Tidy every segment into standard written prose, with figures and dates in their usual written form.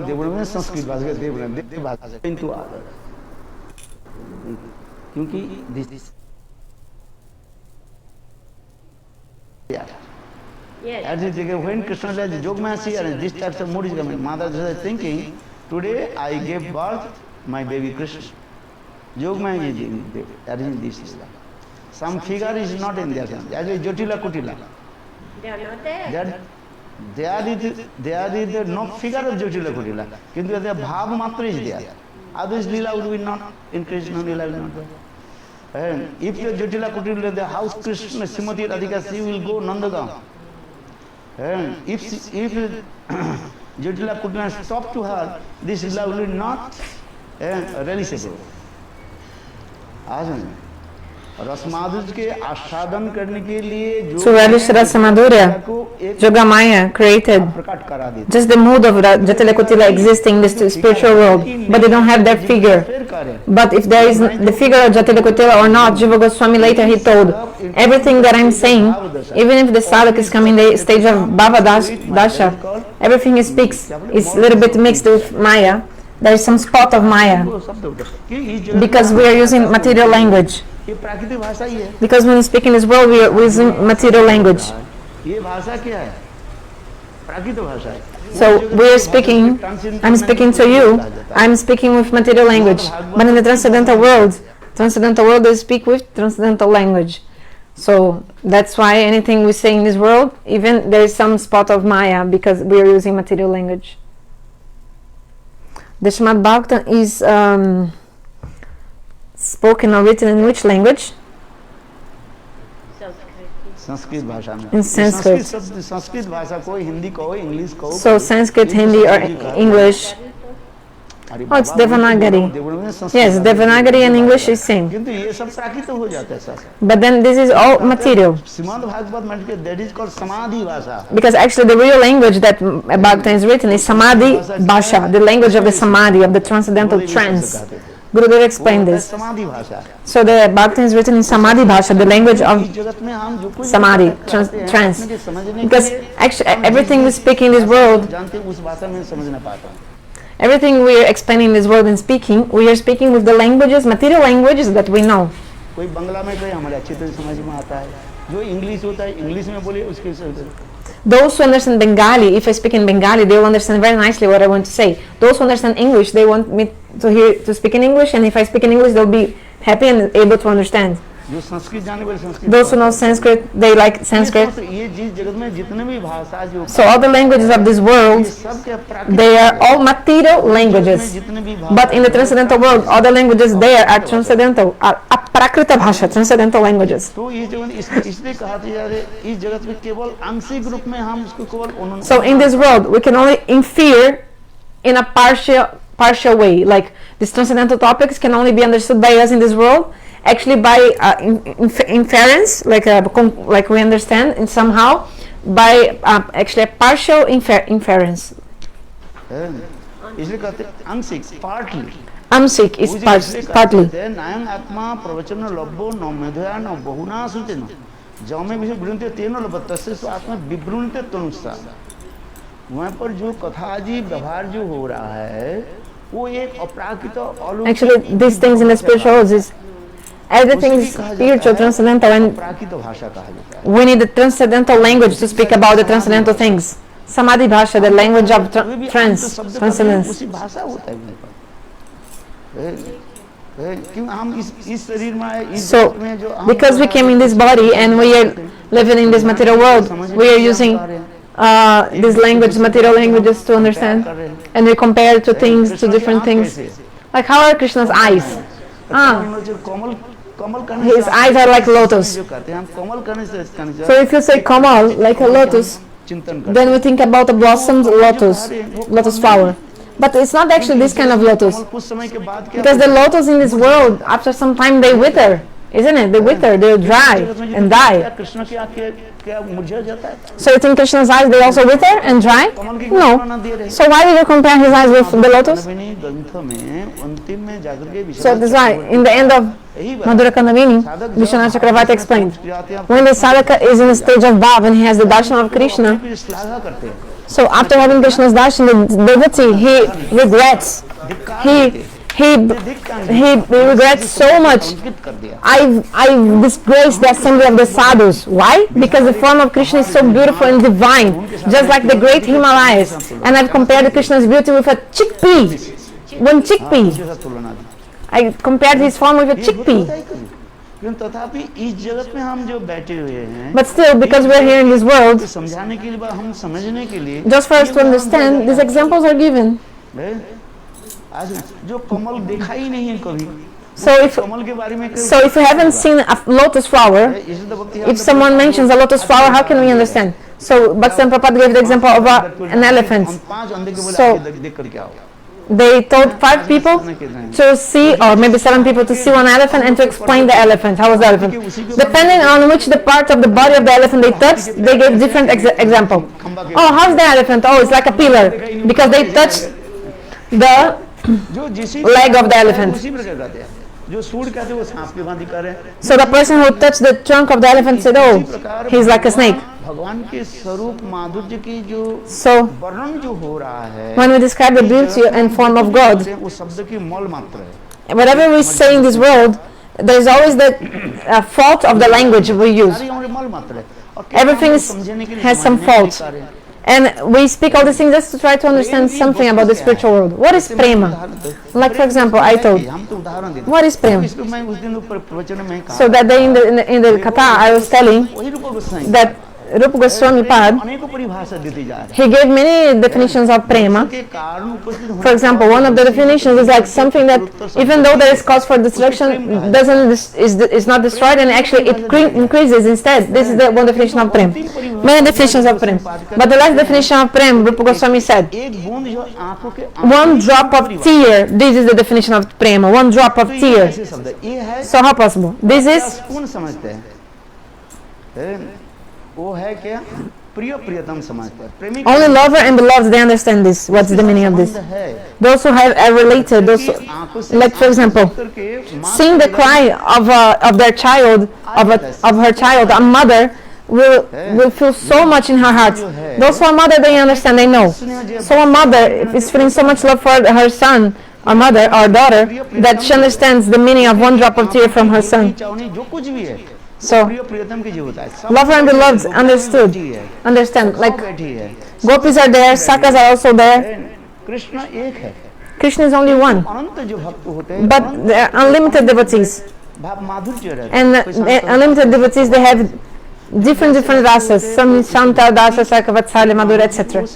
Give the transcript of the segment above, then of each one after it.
देवगुण संस्कृत भाषा देव भाषा किंतु क्योंकि this as it is when Krishna says Jogmasi and this type of mood is coming, Mother is thinking, today I gave birth my baby Krishna. Jogmaya is arranging this. Some figure is not in there. As a Jotila Kutila. They are not there. There is no figure of Jotila Kutila. Kintu the Bhav Matra is there. Otherwise Lila would be not in Krishna, Lila will not there. And if the Jotila Kutila, the house Krishna, Srimati Radhika, she will go Nandagaon. And if Jotila could not stop to her, this lila will not realisable. To relish Rasa Madhurya, Jogamaya created just the mood of Jatila Kutila existing in the spiritual world, but they don't have that figure. But if there is the figure of Jatila Kutila or not, Jiva Goswami later he told, everything that I'm saying, even if the sadhak is coming the stage of Bhava Dasha, everything he speaks is a little bit mixed with Maya. There is some spot of Maya, because we are using material language. Because when we speak in this world, we are using material language. So we are speaking, I'm speaking to you, I'm speaking with material language. But in the transcendental world they speak with transcendental language. So that's why anything we say in this world, even there is some spot of Maya, because we are using material language. The Srimad Bhagavatam is spoken or written in which language? Sanskrit bhasha. In Sanskrit. Sanskrit bhasha ko Hindi ko English ko. So Sanskrit, Hindi or English. Oh, it's Devanagari. Yes, Devanagari and English is same. But then this is all material. That is called Samadhi bhasha. Because actually the real language that Bhagavatam is written is Samadhi Bhasha, the language of the Samadhi, of the transcendental trance. Gurudev explained this. So the Bhagavatam is written in Samadhi Bhasha, the language of Samadhi, trance. Because actually everything we speak in this world, everything we are explaining in this world and speaking, we are speaking with the languages, material languages that we know. Those who understand Bengali, if I speak in Bengali, they will understand very nicely what I want to say. Those who understand English, they want me to speak in English, and if I speak in English, they'll be happy and able to understand. Those who know Sanskrit, they like Sanskrit. So all the languages of this world, they are all material languages. But in the transcendental world, all the languages there are transcendental, are aprakrita bhasha, transcendental languages. So in this world, we can only infer in a partial way. Like these transcendental topics can only be understood by us in this world. Actually, by inference, like we understand, and somehow by actually a partial inference. Partly. Amsik is partly. Actually, these things in the spiritual world is everything is spiritual, transcendental, and we need the transcendental language to speak about the transcendental things. Samadhi Bhasha, the language of transcendence. So, because we came in this body and we are living in this material world, we are using this language, material languages to understand, and we compare to things, to different things. Like how are Krishna's eyes? His eyes are like lotus. So if you say Kamal, like a lotus, then we think about a blossomed lotus flower. But it's not actually this kind of lotus. Because the lotus in this world, after some time they wither, isn't it? They wither, they dry and die. So you think Krishna's eyes, they also wither and dry? No. So why did you compare his eyes with the lotus? So that's why, in the end of Madhura Kandavini, Vishwanath Chakravarti explained, when the sadhaka is in the stage of bhav and he has the darshan of Krishna, So after having Krishna's darshan, the devotee, he regrets. He regrets so much. I've disgraced the assembly of the sadhus. Why? Because the form of Krishna is so beautiful and divine, just like the great Himalayas. And I've compared Krishna's beauty with a chickpea. One chickpea. I compared his form with a chickpea. तथापि इस जगत में हम जो बैठे हुए हैं, But still, because we're here in this world, समझाने के लिए, हम समझने के लिए, just for us to understand, these examples are given. आज जो कमल देखा ही नहीं है कभी, So if you haven't seen a lotus flower, if someone mentions a lotus flower, how can we understand? So Bhaktivinoda Prabhupada gave the example of an elephant. So they told 5 people to see, or maybe 7 people to see one elephant and to explain the elephant. How was the elephant? Depending on which the part of the body of the elephant they touched, they gave different example. Oh, how's the elephant? Oh, it's like a pillar, because they touched the leg of the elephant. So the person who touched the trunk of the elephant said, oh, he's like a snake. So when we describe the beauty and form of God, whatever we say in this world, there is always the fault of the language we use. Everything has some fault. And we speak all these things just to try to understand something about the spiritual world. What is prema? Like, for example, I told, what is prema? So that day in the katha, I was telling that Rupa Goswami Pad, he gave many definitions of prema. For example, one of the definitions is like something that even though there is cause for destruction, is not destroyed, and actually it increases instead. This is the one definition of prema. Many definitions of prema. But the last definition of prema, Rupa Goswami said, one drop of tear. This is the definition of prema. One drop of tear. So how possible? This is only lover and beloved, they understand this. What's the meaning of this? Those who have related, like for example, seeing the cry of their child, of her child, a mother will feel so much in her heart. Those who are mother, they understand, they know. So a mother is feeling so much love for her son, or mother, or daughter, that she understands the meaning of one drop of tear from her son. So, lover and beloved understand, like gopis are there, sakas are also there. Krishna is only one, but there are unlimited devotees, and unlimited devotees, they have different rasas, some Shanta, Dasa, Sarkavatsali, Madhura, etc.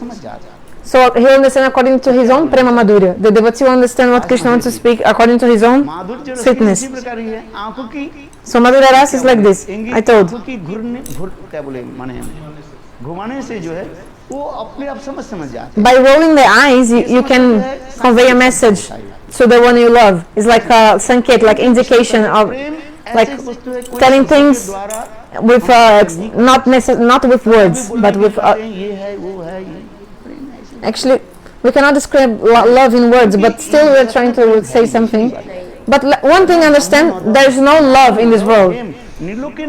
So he will understand according to his own prema madhurya. The devotee will understand what Krishna wants to speak according to his own sweetness. So Madhurya Ras is like this, I told. By rolling the eyes, you can convey a message to the one you love. It's like a sanket, like indication of, like telling things with not with words, but with. Actually, we cannot describe love in words, but still we are trying to say something. But one thing understand, there is no love in this world.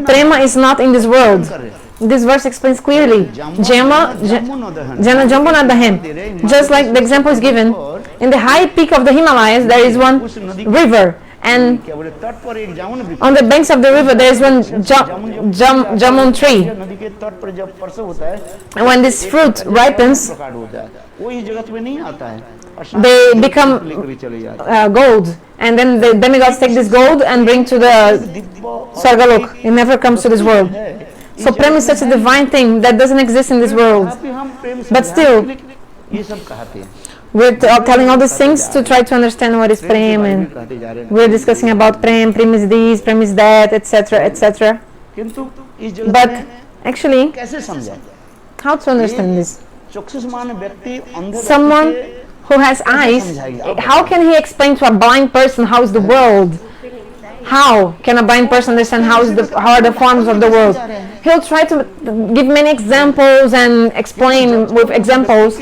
Prema is not in this world. This verse explains clearly. Jana Jambunadahem. Just like the example is given, in the high peak of the Himalayas, there is one river. And on the banks of the river there is one jamun tree. And when this fruit ripens, they become gold. And then the demigods take this gold and bring to the Sargalok. It never comes to this world. So prema is such a divine thing that doesn't exist in this world. But still, we're telling all these things to try to understand what is prem, and we're discussing about prem is this, prem is that, etc., etc. But actually, how to understand this? Someone who has eyes, how can he explain to a blind person how is the world? How can a blind person understand how are the forms of the world? He'll try to give many examples and explain with examples,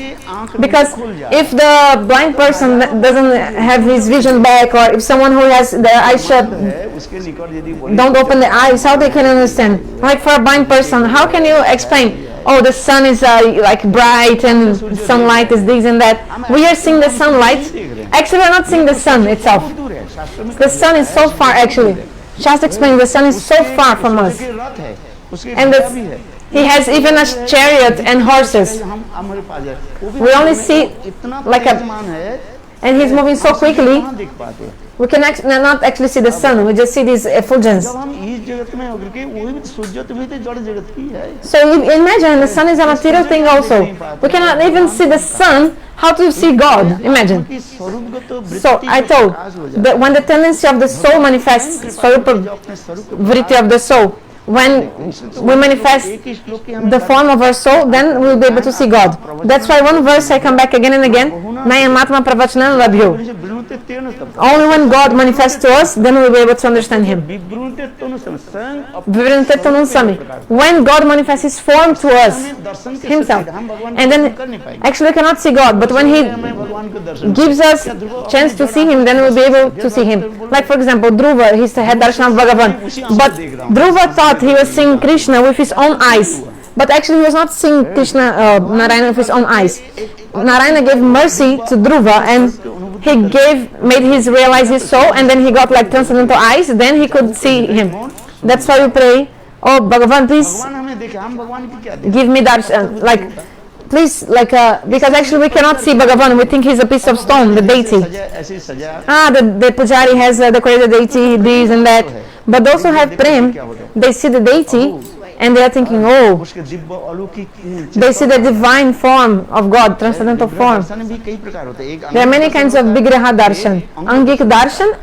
because if the blind person doesn't have his vision back, or if someone who has their eyes shut don't open the eyes, how they can understand? Like for a blind person, how can you explain? oh, the sun is like bright and sunlight is this and that. We are seeing the sunlight. Actually, we're not seeing the sun itself. बहुत दूर है, शास्त्र में The sun is so far actually. Shastra explains the sun is so far from us. उसके रथ है, उसके And घोड़ा भी है। he has even a chariot and horses. हम हमारे पास है, वो भी We only हमें see इतना like a- तेजमान है, And he's moving so quickly, कहाँ देख पाते हैं? we can not actually see the sun. We just see these effulgence. जब हम इस जगत में होकर के वही भी सूर्य तो भी तो जड़ जगत की है। So imagine the sun is a material thing also. We cannot even see the sun. How to see God? Imagine. कि स्वरूपगत वृत्ति So I का told प्रकाश हो जाता that when the tendency of the soul manifests, है। Swarupa जो अपने स्वरूप के vritti of the soul, when we manifest एक ही श्लोक की हमें the form of our soul, then we will be able to see God. That's why one verse I come back again and again. Nayam Atma Pravachanam Labhyo. विवृणुते तेन तब Only when God manifests to us, then we will be able to understand Him. विवृणुते तनु स्वयं Vivrinte Tanun Sami. When God manifests His form to us, दर्शन के Himself, हम भगवान and को then कर नहीं पाएंगे। actually we cannot see God, but when He हमें भगवान को दर्शन gives us chance to see Him, then we'll be able to see Him. Like for example, Dhruva, he had darshan of Bhagavan, but Dhruva thought he was seeing Krishna with his own eyes, but actually he was not seeing Krishna, Narayana with his own eyes. Narayana gave mercy to Dhruva and he made his realize his soul, and then he got like transcendental eyes, then he could see Him. That's why we pray, oh Bhagavan, please भगवान हमें देखे, हम भगवान की क्या देखें? give me darshan, like please, like because actually we cannot see Bhagavan, we think he's a piece of stone, the deity. सजा ऐसी सजा The pujari has decorated deity, this and that, but those who have prem, they see the deity and they are thinking, oh, उसके दिव्य अलौकिक they see the divine form of God, transcendental form. दर्शन भी कई प्रकार होते हैं। एक There are many kinds of Vigraha darshan. Angik darshan,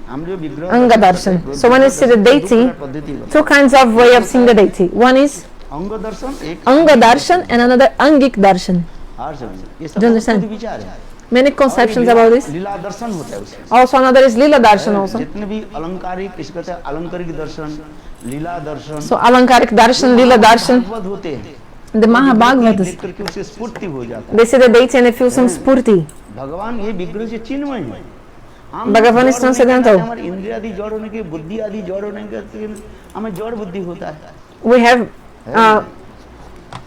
हम जो विग्रह Anga darshan. So when you see the deity, पद्धति होती two kinds of way of seeing the deity. One is है। अंग दर्शन एक Anga darshan and another Angik darshan. हार समझ, ये Do you understand? सब विचार है। Many conceptions about this. लीला दर्शन होता है उसमें। Also another is Lila darshan also. जितने भी अलंकारिक, किसी कहते हैं अलंकारिक दर्शन, लीला दर्शन, So Alankarik darshan, Lila darshan, Bhagavat होते हैं। the Mahabhagavatas, देख करके उसे स्फूर्ति हो जाता they see the deity and they feel some spurti. है। भगवान ये विग्रह से चिन्हमय है। हम भगवान इस जड़ transcendental. होने के, हमारी इंद्रिय आदि जड़ होने के, बुद्धि आदि जड़ होने के, हमें जड़ बुद्धि होता है। We have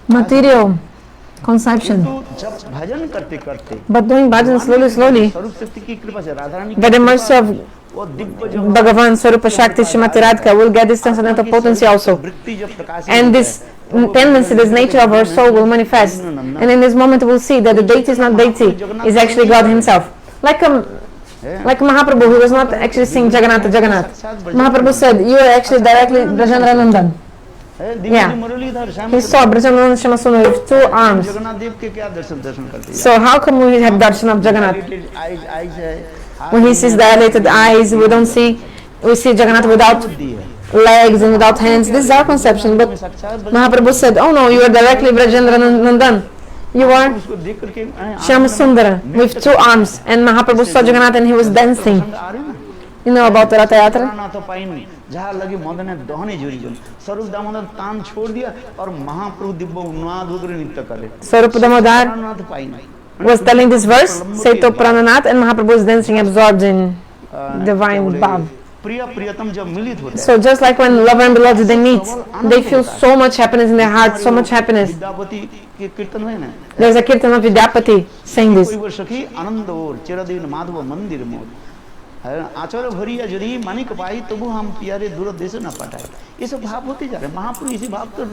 material conception, तो जब भजन करते करते but doing bhajan slowly, स्वरूप शक्ति की कृपा से Radha Rani by the mercy of वो दिव्य जो Bhagavan, Swarupa Shakti, Srimati Radhika, will get this transcendental potency also. वृत्ति जब प्रकाशित And this tendency, this nature of our soul will manifest. And in this moment we'll see that the deity is not deity, is actually God Himself. Like Mahaprabhu, he was not actually seeing Jagannath. Mahaprabhu said, you are actually directly Brajendra Nandan. है। Divya Yeah. Muralidhar Shyam He saw Brajendra Shamasunu with two arms. Jagannath देव के क्या दर्शन करते हैं? So how come we have darshan of Jagannath? eyes है, When he sees dilated eyes, we don't see, we see Jagannath without बुद्धि है। legs and without hands. This is our conception, but साक्षात Mahaprabhu said, oh no, you are directly Brajendra Nandan. You are उसको देख करके Shyam Sundara with two arms. And Mahaprabhu saw Jagannath and he was dancing. आ रहे ना You know about the Ratha Yatra? Nath pine जहाँ लगे मदन है दहने जुरी जन स्वरूप दामोदर तान छोड़ दिया और महाप्रभु दिव्य उन्माद होकर नृत्य करे। Swarupa Damodar Nath pine was telling this verse, Saito Prananath, and Mahaprabhu is dancing absorbed in divine bhav. प्रिय प्रियतम जब मिलित होते हैं So just like when lover and beloved they meet, they feel so much happiness in their heart, so much happiness. Vidyapati के कीर्तन हुए ना There's a kirtan of Vidyapati saying this. कोई वो सखी आनंद और चिरदिन माधव मंदिर मोद है आचर भरिया यदि मानिक पाई तबु हम प्यारे दूर देश न पाटाए। ये सब भाव होते जा रहे हैं। महापुरुष इसी भाव तो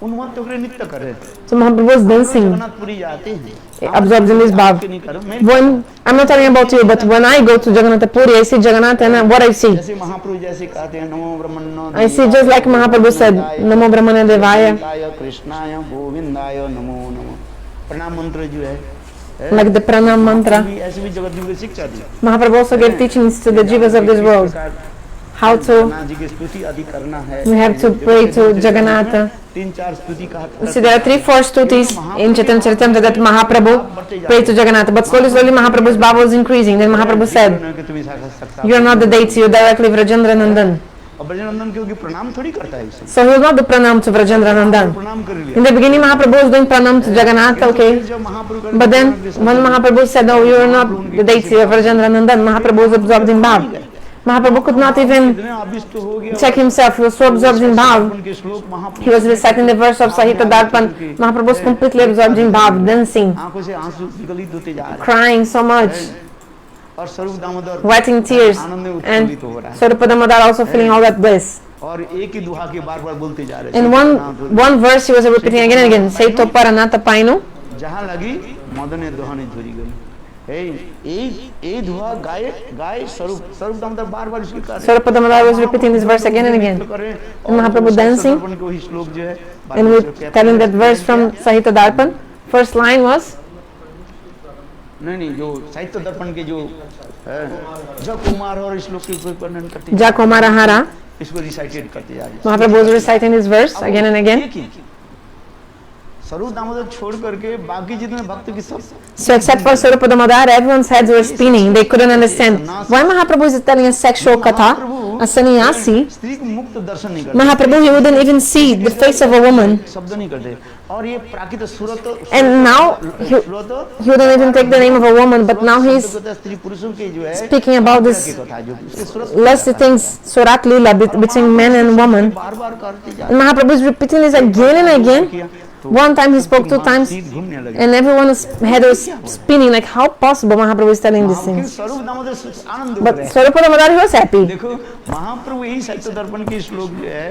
उन्मत्त होकर नृत्य कर रहे थे। So Mahaprabhu was dancing, Jagannathpuri जाते हैं absorbed in this bhav. नहीं करो मैं When, I'm not talking about you, but when I go to Jagannath Puri, I see Jagannath and what I see. जैसे महाप्रभु जैसे कहते हैं नमो ब्रह्मण्यो I see just like Mahaprabhu said, Namo Brahmana Devaya, कृष्णाय गोविंदाय नमो नमो प्रणाम मंत्र जो है like the Pranam mantra. भी ऐसी भी जगत की शिक्षा दी Mahaprabhu also gave teachings to the jivas of this world. How to, जी की स्तुति आदि करना है। we have to pray to Jagannatha. 3-4 स्तुति का See, there are 3-4 stutis in Chaitanya Charitamrita that Mahaprabhu prayed to Jagannatha. But slowly Mahaprabhu's bhav was increasing. Then Mahaprabhu said, you are not the deity, you are directly Vrajendra Nandan. और ब्रजनंदन क्योंकि प्रणाम थोड़ी करता है इसे So he will not do pranam to Vrajendra Nandan. प्रणाम कर लिया In the beginning Mahaprabhu was doing pranam to Jagannatha, okay. जब महाप्रभु But then when Mahaprabhu said, no, you are not the deity of Vrajendra Nandan, Mahaprabhu was absorbed in bhav. Mahaprabhu could not even इतने आविष्ट हो गया check himself. He was so absorbed in bhav. उनके श्लोक महाप्रभु He was reciting the verse of Sahita Darpan. Mahaprabhu was completely absorbed in bhav, dancing, आंखों से आंसू विगलित होते जा रहे crying so much, हैं और स्वरूप दामोदर wetting tears, आनंद में and उत्फुल्लित हो रहा है Swarupa Damodar also feeling all that bliss. और एक ही दुहा के बार-बार बोलते जा रहे In one verse he was repeating again and again, Saito Paranata Painu. जहाँ लगी मदने दुहाने झुरी गई ए दुआ गाय स्वरूप दामोदर बार-बार इसकी कर रहे हैं Swarupa Damodar was repeating this verse again and again. And Mahaprabhu dancing, दर्पण को ही श्लोक जो है and we're telling that verse from Sahita Darpan. First line was, नहीं जो साहित्य दर्पण के जो जब कुमार और श्लोक के वर्णन करते हैं, Ja Komarahara. इसको रिसाइटेड करते जा रहे हैं Mahaprabhu was reciting this verse again and again. एक ही स्वरूप दामोदर छोड़ करके बाकी जितने भक्त की सब So except for Swarupa Damodar, everyone's heads were spinning. They couldn't understand why Mahaprabhu is telling a sexual katha, a sannyasi. स्त्री को मुक्त दर्शन नहीं करते Mahaprabhu, he wouldn't even see the face of a woman. शब्द नहीं करते और ये प्राकृत सूरत And now he wouldn't even take the name of a woman, but now he's स्त्री पुरुषों के जो है speaking about this कथा जो उसके सूरत lusty things, Surat Leela between men and women. बार-बार करते जा And Mahaprabhu is repeating this again and again. One time he spoke, 2 times, सीध घूमने लगे and everyone's head was spinning. Like, how possible Mahaprabhu is telling these फिर things? स्वरूप दामोदर आनंद हो But रहे हैं Swarupa Damodar, he was happy. देखो महाप्रभु यही साहित्य दर्पण के श्लोक जो है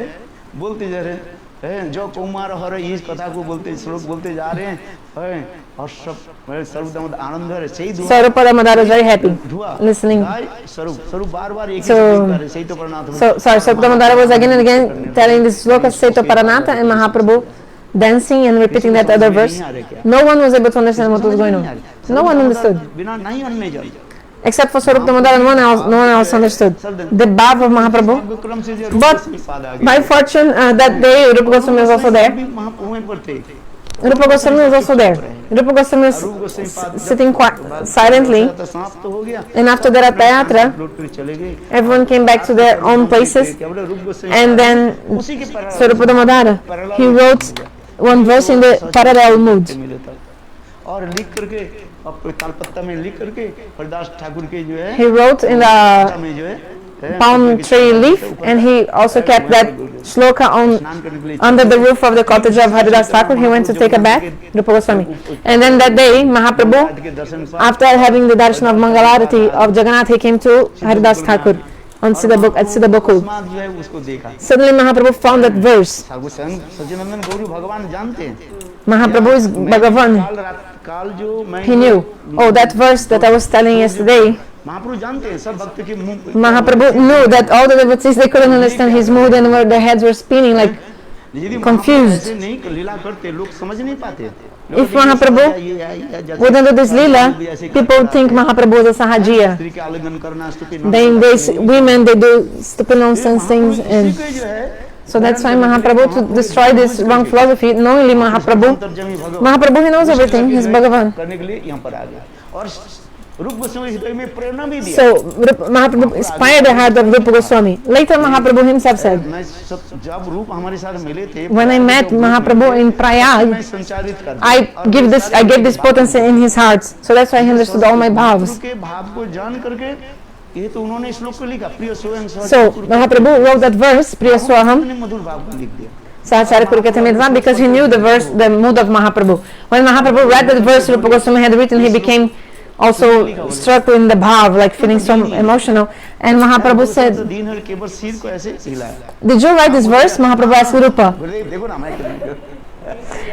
बोलते जा रहे हैं जो कुमार हर इस कथा को बोलते श्लोक बोलते जा रहे हैं और सब स्वरूप दामोदर आनंद हो रहे सही दुआ Swarupa Damodar was very happy धुआ listening. गाय स्वरूप बार-बार एक ही So- शब्द कर रहे सही तो प्रणाम So, sorry, Swarupa Damodar was again and again telling this sloka Saito Paranata, and Mahaprabhu dancing and repeating that other verse. No one was able to understand what was going on. No one understood. बिना नहीं अन्य जाए Except for Swarupa Damodar, and no one else understood the bhav of Mahaprabhu. Vikram से जो But by fortune, that day, Rupa Goswami was also there. महाप्रभु पर थे Rupa Goswami was also there. Rupa Goswami was sitting silently, तो समाप्त हो गया and after the Ratha Yatra, लौट कर चले गए everyone came back to their own places, क्या बोले रूप गोस्वामी and then उसी के पर Swarupa Damodar, he wrote one verse in the parallel mood. मिले था और लिख करके अब तालपत्ता में लिख करके हरदास ठाकुर के जो है He wrote in the में जो है palm tree leaf, and he also kept that shloka स्नान करने के लिए under the roof of the cottage of Haridas Thakur. He went to take a bath, Rupa Goswami. And then that day, Mahaprabhu, के दर्शन after having the darshan of Mangalarati of Jagannath, he came to Haridas Thakur on at Siddha Bokul. समाज जो है उसको देखा Suddenly Mahaprabhu found that verse. Sachinandan Gauri भगवान जानते हैं Mahaprabhu is Bhagavan. काल जो मैं He knew. Oh, that verse that I was telling yesterday, महाप्रभु जानते हैं सब भक्त के मुंह Mahaprabhu knew that all the devotees, they couldn't understand his mood, and their heads were spinning like, यदि confused. ऐसे नहीं लीला करते लोग समझ नहीं पाते If Mahaprabhu wouldn't do this lila, people would think Mahaprabhu was a sahajiya. स्त्री के आलिंगन करना स्तुति Women, they do stupid nonsense things, and जो है so that's why Mahaprabhu, to destroy this wrong philosophy, knowingly Mahaprabhu, he knows everything, he's Bhagavan. करने के लिए यहाँ पर आ गया और रूप गोस्वामी हृदय में प्रेरणा भी दिया So Mahaprabhu inspired the heart of Rupa Goswami. Later Mahaprabhu himself said, मैं जब रूप हमारे साथ मिले थे when I met Mahaprabhu in मैं Prayag, संचारित कर I gave this potency in his heart. So that's why he understood all my bhavs. के भाव को जान करके ये तो उन्होंने श्लोक को लिखा प्रिय स्वयं So Mahaprabhu wrote that verse, Priya Swaham, ने मधुर भाव को लिख दिया Sahasara Kuruketa Mirza, because he knew the verse, the mood of Mahaprabhu. When Mahaprabhu read that verse Rupa Goswami had written, he became also struck in the bhav, like feeling so emotional. And Mahaprabhu said, दिन हर केवल सिर को ऐसे हिलाया did you write this verse? Mahaprabhu asked Rupa. गुरुदेव देखो ना मैं कर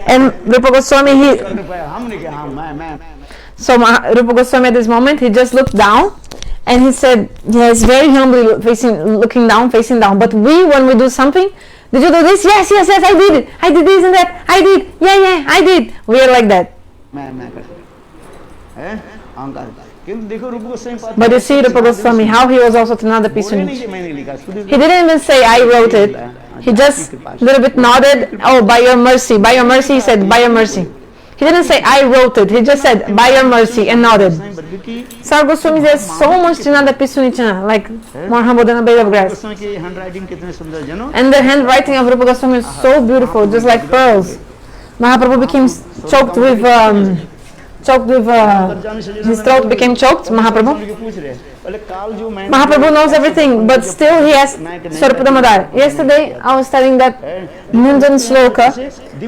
And Rupa Goswami, हमने क्या हाँ मैं so Rupa Goswami at this moment, he just looked down and he said, yes, very humbly looking down, facing down. But when we do something, did you do this? Yes, I did it. I did this and that. I did. Yeah, I did. We are like that. मैं कर हैं अहंकार किंतु देखो रूप गोस्वामी पाद But you see Rupa Goswami, how he was also Trinada बोले नहीं Pisuni. कि मैंने लिखा खुद He didn't even say, I wrote it. He just a little bit nodded, oh, by your mercy. By your mercy, he said, by your mercy. He didn't say, I wrote it. He just said, by your mercy, and nodded. बल्कि कि Sar Goswami has so much Trinada Pisuni Chana, like more humble than a blade of grass. Goswami की handwriting कितने सुंदर जनो And the handwriting of Rupa Goswami is so beautiful, just like pearls. Mahaprabhu became choked with choked with, his throat became choked, Mahaprabhu. पूछ रहे बोले काल जो मैं Mahaprabhu knows everything, but still he asked Swarupa Damodar. Yesterday I was studying that Mundan Shloka,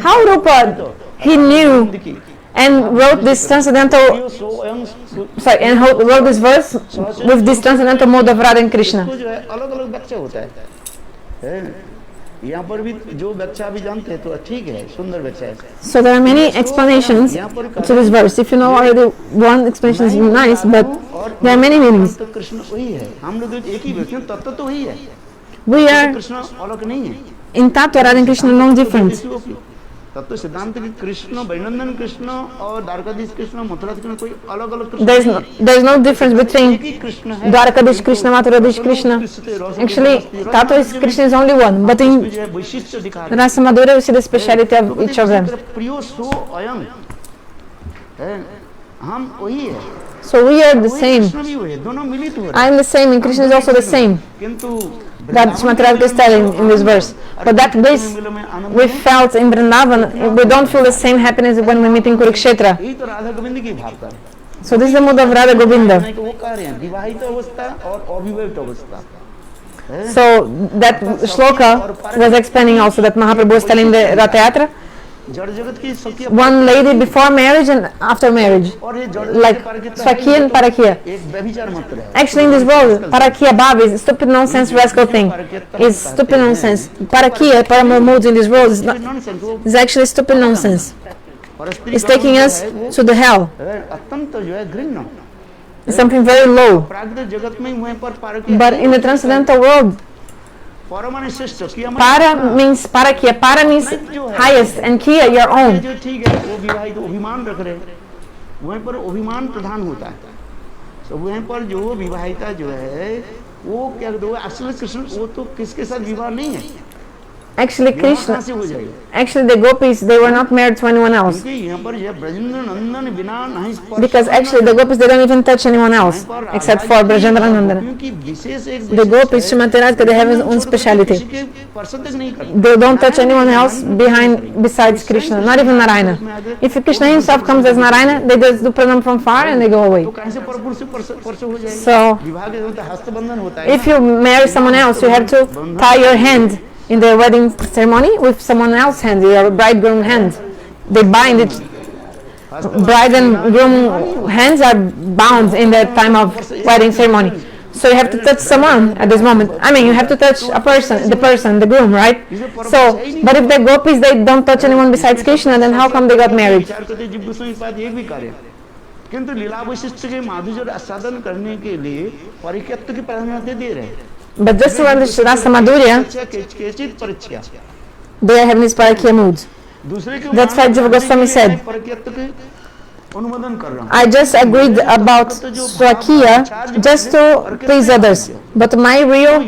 how Rupa, he knew and wrote this transcendental, sorry, and wrote this verse with this transcendental mode of Radha and Krishna. जो है अलग अलग व्याख्या होता है यहाँ पर भी जो व्याख्या भी जानते हैं तो ठीक है सुंदर व्याख्या है So there are many explanations to this verse. If you know already one explanation is nice, but there are many meanings. तो कृष्ण वही है हम लोग एक ही व्यक्ति तत्व तो वही है We are कृष्ण अलग नहीं है in Tattva, Radha and Krishna are no different. तत्व सिद्धांत की कृष्ण वैनंदन कृष्ण और द्वारकाधीश कृष्ण मथुरा कृष्ण कोई अलग अलग Krishna There's no difference between एक ही कृष्ण है Dwarkadish Krishna, Mathuradish Krishna. Actually, Tattva is Krishna is only one, but in जो है वैशिष्ट दिखा रहे Rasa Madhurya we see the speciality of each of them. प्रियो सो अयं है हम वही है So we are the same. Krishna भी हुए दोनों मिलित हो रहे I am the same and Krishna is also the same. किंतु That Srimati Radhika is telling in this verse. But that bliss we felt in Vrindavan, we don't feel the same happiness when we meet in Kurukshetra. यही तो राधा गोविंद की भाव का So this is the mood of Radha Govinda. है वो कह रहे हैं विवाहित अवस्था और अविवाहित अवस्था So that shloka was explaining also that Mahaprabhu was telling the Ratha Yatra. जड़ जगत की सखी One lady before marriage and after marriage, और ये जड़ like Swakya and Parakya. एक व्यभिचार मात्र है Actually, in this world, Parakya Bhav is stupid nonsense rascal thing. It's stupid nonsense. Parakya, Paramor modes in this world is, not, nonsense वो is actually stupid nonsense. और स्त्री It's taking us to the hell. अत्यंत जो है घृण्य It's something very low. प्राकृतिक जगत में वहीं पर park But in the transcendental world, परमाणु श्रेष्ठ किया Para means Parakya. Para means highest and Kiya your own. जो ठीक है वो विवाहित अभिमान रख रहे वहीं पर अभिमान प्रधान होता है तो वहीं पर जो विवाहिता जो है वो क्या दो असल कृष्ण वो तो किसके साथ विवाह नहीं है Actually, Krishna, कहाँ से हो जाएगा actually the gopis, they were not married to anyone else. क्योंकि यहाँ पर जो ब्रजेंद्र नंदन बिना नहीं स्पर्श Because actually the gopis, they don't even touch anyone else except for Brajendra Nandana. क्योंकि विशेष एक The gopis, Srimati Radhika, they have their own speciality. किसी के स्पर्श तक नहीं करते They don't touch anyone else besides Krishna, not even Narayana. If Krishna himself comes as Narayana, they just do pranam from far and they go away. तो कैसे परपुरुष से स्पर्श हो जाएगा So विवाह के समय हस्तबंधन होता है if you marry someone else, you have to tie your hand in the wedding ceremony with someone else's hand, your bridegroom hand. They bind it. Bride and groom hands are bound in the time of wedding ceremony. So you have to touch someone at this moment. I mean, you have to touch a person, the groom, right? So, but if the gopis, they don't touch anyone besides Krishna, then how come they got married? विचार करते जीव गोस्वामी पाद एक भी कार्य किंतु लीला वैशिष्ट के माधुर्य आस्वादन करने के लिए परित्यक्त की प्राधान्यता दे रहे हैं But just to understand Rasa Madhurya, केचित परीक्षा they are having this Parakya mood. दूसरे के That's why Jiva Goswami said, परित्यक्त के अनुमोदन कर रहा हूं I just agreed about Swakya just to please others. But my real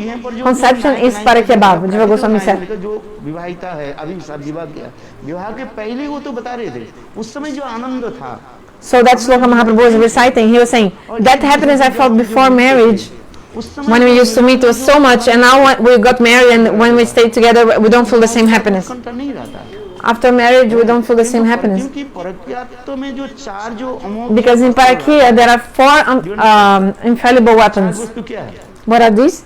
conception is Parakya Bhav, Jiva Goswami said. जो विवाहिता है अभी साथ विवाह किया विवाह के पहले वो तो बता रहे थे उस समय जो आनंद था So that Shloka Mahaprabhu was reciting, he was saying, that happiness I felt before marriage, उस समय when we used to meet was so much, and now when we got married and when we stayed together, we don't feel the same happiness. कंठ नहीं रहता After marriage, we don't feel the same happiness. क्योंकि परक्यात्व में जो चार जो अमोघ Because in Parakya, there are 4 infallible weapons. वस्तु क्या है What are these?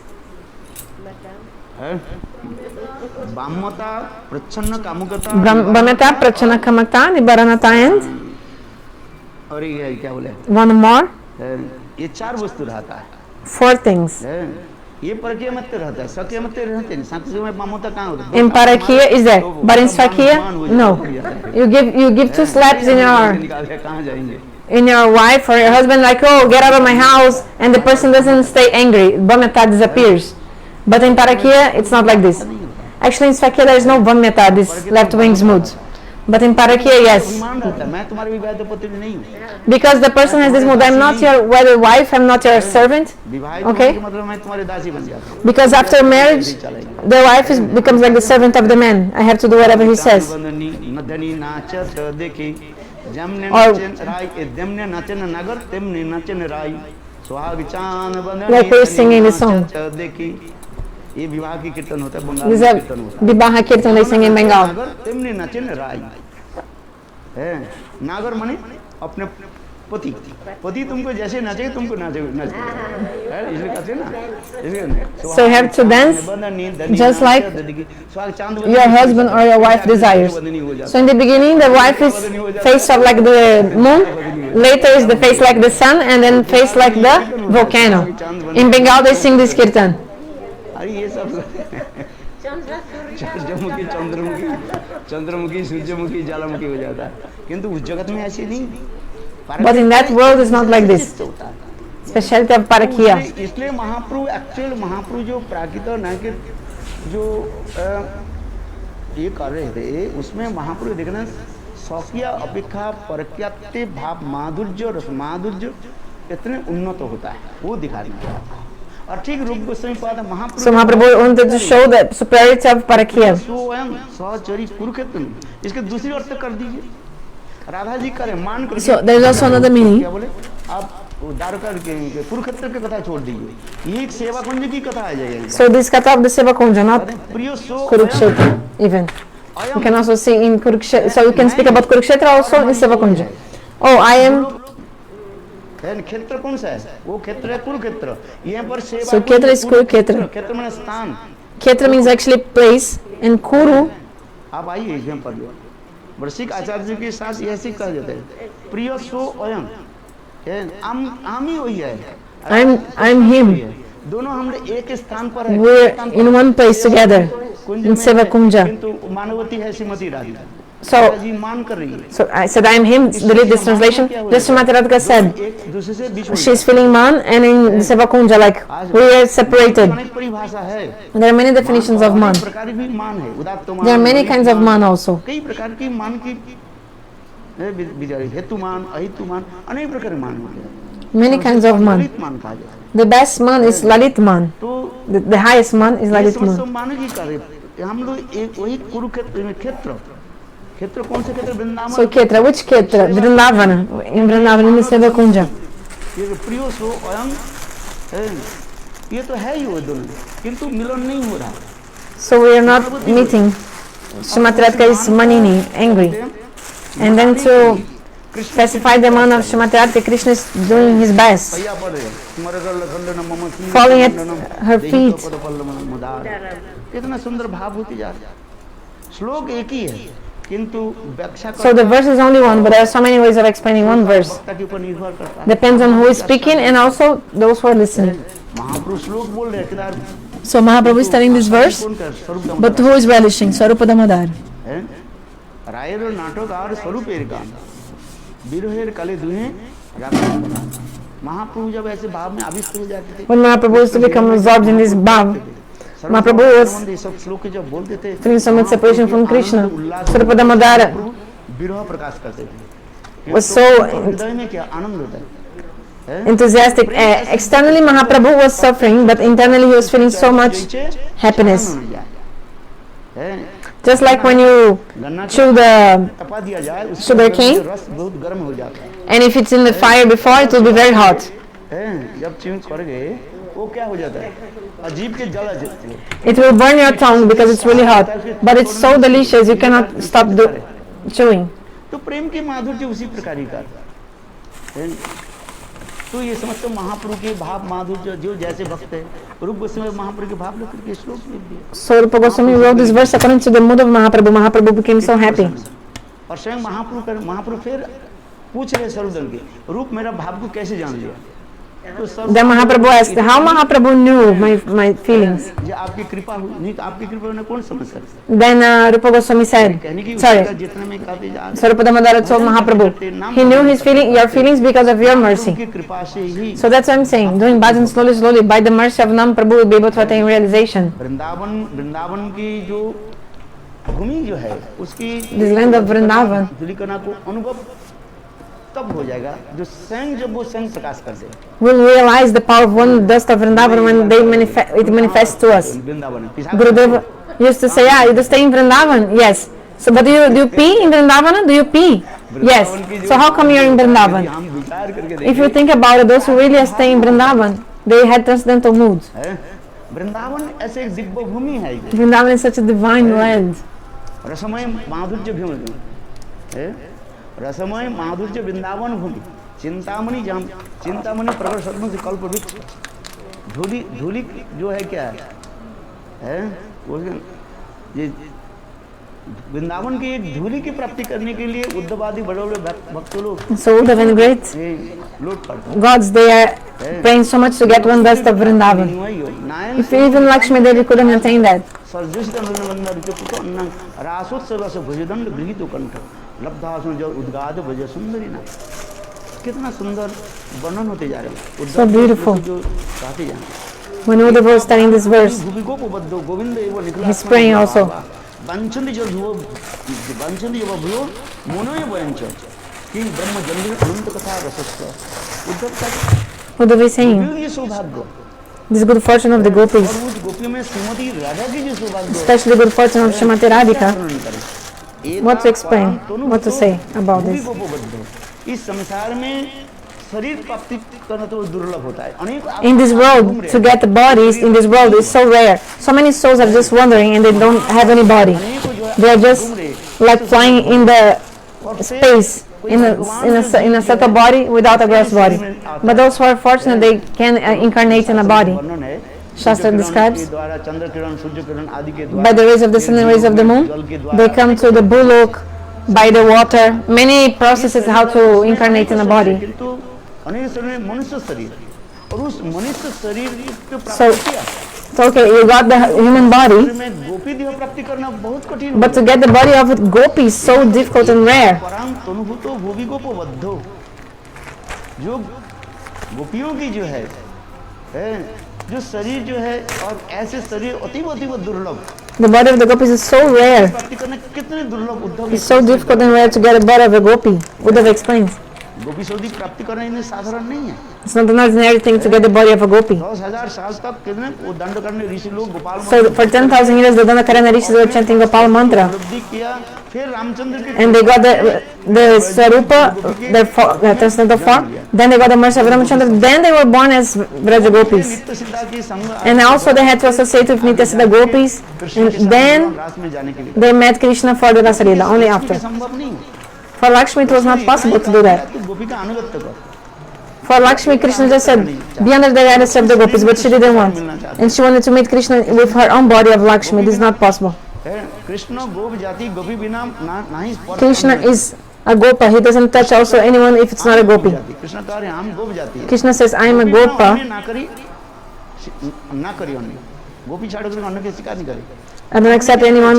वामता प्रच्छन्न कामुकता Brahmata, Prachana, Kamakta, Nibaranata, and और ये क्या बोले one more, ये चार वस्तु रहता है 4 things. ये परकीय मत रहता है सक्य मत रहते नहीं सांख्य में मामोता कहाँ होता है In Parakya is there, but in Swakya, no. You give 2 slaps in कहाँ जाएंगे your wife or your husband, like, oh, get out of my house, and the person doesn't stay angry. Vamyata disappears. But in Parakya, it's not like this. Actually, in Swakya, there is no Vamyata, this left wing's mood. But in Parakya, yes. अभिमान होता है मैं तुम्हारी विवाहित पत्नी नहीं हूँ Because the person has this mood, I'm not your wedded wife, I'm not your servant. विवाहित Okay. होने का मतलब मैं तुम्हारी दासी बन जाता हूँ Because after marriage, the wife becomes like the servant of the man. I have to do whatever he says. नदनी नाचत देखी जमने और- नाचन राय दमने नाचन नगर तेमने नाचन राय सुहाग चांद बंदनी Like we're singing this song. नाचत देखी ये विवाह की कीर्तन होता है बंगाल This में is कीर्तन होता है Vibaha Kirtan they sing in Bengal. नागर तेमने नाचन राय है नागर माने अपने पति पति तुमको जैसे नाचे तुमको नाचे नाचे इसलिए कहते हैं ना इसलिए So you have to dance just like your husband or your wife desires. So in the beginning, the wife is face up like the moon, later is the face like the sun, and then face like the volcano. In Bengal, they sing this kirtan. अरे ये सब सूरजमुखी चंद्रमुखी सूर्यमुखी ज्वालामुखी हो जाता है किंतु उस जगत में ऐसी नहीं But in that world, it's not like this. Specialty of Parakya. इसलिए महाप्रभु एक्चुअल महाप्रभु जो प्राकृत नायक जो ये कर रहे थे उसमें महाप्रभु देखना स्वकीय अपेक्षा परक्याते भाव माधुर्य रस माधुर्य इतने उन्नत होता है वो दिखाना और ठीक रूप गोस्वामी पाद महाप्रभु So Mahaprabhu wanted to show the superiority of Parakya. स्वयं सहचरी कुरुक्षेत्र में इसके दूसरी अर्थ कर दीजिए राधा जी करे मान कर So there is also another meaning. क्या बोले आप द्वारका के कुरुक्षेत्र की कथा छोड़ दीजिए ये एक सेवा कुंज की कथा आ जाएगी So this kata of the Seva Kunja, not प्रियो सो Kurukshetra even. You can also see in Kurukshetra. So you can speak about Kurukshetra also in Seva Kunja. Oh, I am. क्षेत्र कौन सा है वो क्षेत्र है कुरुक्षेत्र यहाँ पर सेवा So Kshetra is Kurukshetra. क्षेत्र में स्थान Kshetra means actually place, and Kuru. आप आइए यहाँ पर वृश्चिक आचार्य जी के साथ ऐसे कहा जाता है प्रिय सो अयम आम ही वही है I'm him. दोनों हम एक स्थान पर है We're in one place together in Seva Kunja. किंतु मानवती है श्रीमती राधिका So, जी मान कर रही है so I said I am him. Delete this translation. Just Srimati Radhika said एक दूसरे से बीच में she's feeling man, and in Seva Kunja like we are separated. अनेक परिभाषा है There are many definitions of man. प्रकार भी मान है उदात्त मान There are many kinds of man also. कई प्रकार की मान की विचार हेतु मान अहितु मान अनेक प्रकार के मान होते हैं Many kinds of man. Lalit मान कहा जाता है The best man is Lalit man. तो The highest man is Lalit समस्त man. मान की कार्य हम लोग एक वही कुरुक्षेत्र में क्षेत्र क्षेत्र कौन से क्षेत्र Vrindavan So Kshetra, which Kshetra? Vrindavana. In Vrindavana in the Seva Kunja. ये प्रियो सो अयम ये तो है ही वो दोनों किंतु मिलन नहीं हो रहा So we are not meeting. Srimati Radhika is manini, angry. And then to specify the man of Srimati Radhika, Krishna is doing his best. भैया पढ़ रहे स्मरगल खंडन मम Falling at her feet. कितना सुंदर भाव होती जा रहा है श्लोक एक ही है किंतु व्याख्या So the verse is only one, but there are so many ways of explaining one verse. वक्ता के ऊपर निर्भर करता है Depends on who is speaking and also those who are listening. महापुरुष श्लोक बोल रहे Kedar So Mahaprabhu is telling this verse, कौन कर स्वरूप but who is relishing? Swarupa Damodar. रायर नाटक और स्वरूपेर गान बिरहेर कले दुहे महाप्रभु जब ऐसे भाव में आविष्ट हो जाते थे When Mahaprabhu used to become absorbed in this bhav, Mahaprabhu was सब श्लोक जब बोलते थे feeling so much separation from Krishna. Swarupa Damodara विरह प्रकाश करते थे was so हृदय में क्या आनंद होता है enthusiastic. Externally Mahaprabhu was suffering, but internally he was feeling so much happiness. Just like when you chew the तपा दिया जाए उसका sugar cane, रस बहुत गर्म हो जाता है and if it's in the fire before, it will be very hot. जब च्यूइंग कर गए वो क्या हो जाता है अजीब के जला जाते हैं It will burn your tongue because it's really hot, but it's so delicious you cannot stop chewing. तो प्रेम के माधुर्य उसी प्रकार ही का तो ये समझते महाप्रभु के भाव माधुर्य जो जैसे भक्त है रूप गोस्वामी महाप्रभु के भाव लेकर के श्लोक लिख दिए So Rupa Goswami wrote this verse according to the mood of Mahaprabhu. Mahaprabhu became so happy. और स्वयं महाप्रभु फिर पूछ रहे सर्वदल के रूप मेरा भाव को कैसे जान लिया तो Then Mahaprabhu asked, how Mahaprabhu knew my feelings? जो आपकी कृपा हुई नहीं तो आपकी कृपा ने कौन समझ सकता Then Rupa Goswami said, कहने की sorry, जितना में कहते जा so Rupa Damodara told Mahaprabhu, he knew your feelings because of your mercy. की कृपा से ही So that's what I'm saying, doing bhajan slowly, by the mercy of Nam Prabhu will be able to attain realization. Vrindavan की जो भूमि जो है उसकी This land of Vrindavan, धूलिकणा को अनुभव तब हो जाएगा जो स्वयं जब वो स्वयं प्रकाश कर दे will realize the power of one dust of Vrindavan when it manifests to us. Vrindavan Gurudev used to say, yeah, you stay in Vrindavan? Yes. So, but do you pee in Vrindavan? Do you pee? Yes. So how come you're in Vrindavan? हम विचार करके If you think about it, those who really stay in Vrindavan, they had transcendental moods. हैं वृंदावन ऐसे एक दिव्य भूमि है Vrindavan is such a divine land. रसमय माधुर्य भूमि है रसमय माधुर्य वृंदावन भूमि चिंतामणि जहाँ चिंतामणि प्रकट सदन से कल्प वृक्ष धूलि धूलि जो है क्या है वो ये वृंदावन की एक धूलि की प्राप्ति करने के लिए उद्धवादी बड़े बड़े भक्त लोग So Uddhav and great लूट पड़ते gods, they are praying so much to get one best of Vrindavan. If even Lakshmi Devi couldn't attain that. रासोत्सव से भुजदंड गृहीत कंठ लब्धासन जो उद्गाद भज सुंदरी ना कितना सुंदर वर्णन होते जा रहे हैं So beautiful. जो गाते जा रहे When Uddhav was studying this verse, Govind एवं निखिल he's praying also. वंचन्ति जो भूयो मोनोय वयंच कि ब्रह्म जन्म अनंत कथा रसस्य उद्धव का Uddhav is saying, ये सौभाग्य this good fortune of the gopis, और उस गोपियों में श्रीमती राधा की जो सौभाग्य especially good fortune of Srimati Radhika. What to explain? What to say about this? इस संसार में शरीर प्राप्ति करना तो दुर्लभ होता है अनेक In this world, to get the bodies in this world is so rare. So many souls are just wandering and they don't have any body. They are just like flying in the space in a set of body without a gross body. But those who are fortunate, they can incarnate in a body. वर्णन है Shastra describes, द्वारा चंद्र किरण सूर्य किरण आदि के by the rays of the sun and rays of the moon, they come to the bullock, by the water. Many processes how to incarnate in a body. किंतु अनेक शरीर मनुष्य शरीर और उस मनुष्य शरीर की So, प्राप्ति किया so okay, you got the human body, में गोपी देह प्राप्ति करना बहुत कठिन but to get the body of a gopi is so difficult and rare. परम तनुभूतो भूवि गोपो बद्धो जो गोपियों की जो है जो शरीर जो है और ऐसे शरीर अतीव दुर्लभ The body of the gopis is so rare. प्राप्ति करना कितने दुर्लभ Uddhav It's so difficult and rare to get a body of a gopi. Uddhav explains. गोपी सौदी प्राप्ति करना इन्हें साधारण नहीं है It's not an ordinary thing to get the body of a gopi. 10,000 साल तक कितने वो दंड करने ऋषि लोग Gopal So for 10,000 years the Dandakarana rishis were chanting Gopal mantra. उपलब्धि किया फिर रामचंद्र के And they got the Swarupa, their transcendental form. Then they got the mercy of Ramachandra. Then they were born as Vraja gopis. नित्य सिद्धा की संग And also they had to associate with Nityasiddha gopis. And then रास में जाने के लिए they met Krishna for the Rasa Leela, only after. संभव नहीं For Lakshmi it was not possible to do that. तू गोपी का अनुगत्य कर For Lakshmi, Krishna just said, be under the guidance of the gopis, but she didn't want. And she wanted to meet Krishna with her own body of Lakshmi. This is not possible. Krishna गोप जाति गोपी बिना नहीं स्पर्श Krishna is a gopa. He doesn't touch also anyone if it's not a gopi. Krishna कह रहे हैं हम गोप जाति है Krishna says, I am a gopa. ना करी अन्य गोपी छाड़ कर अन्य के शिकार नहीं करी I don't accept anyone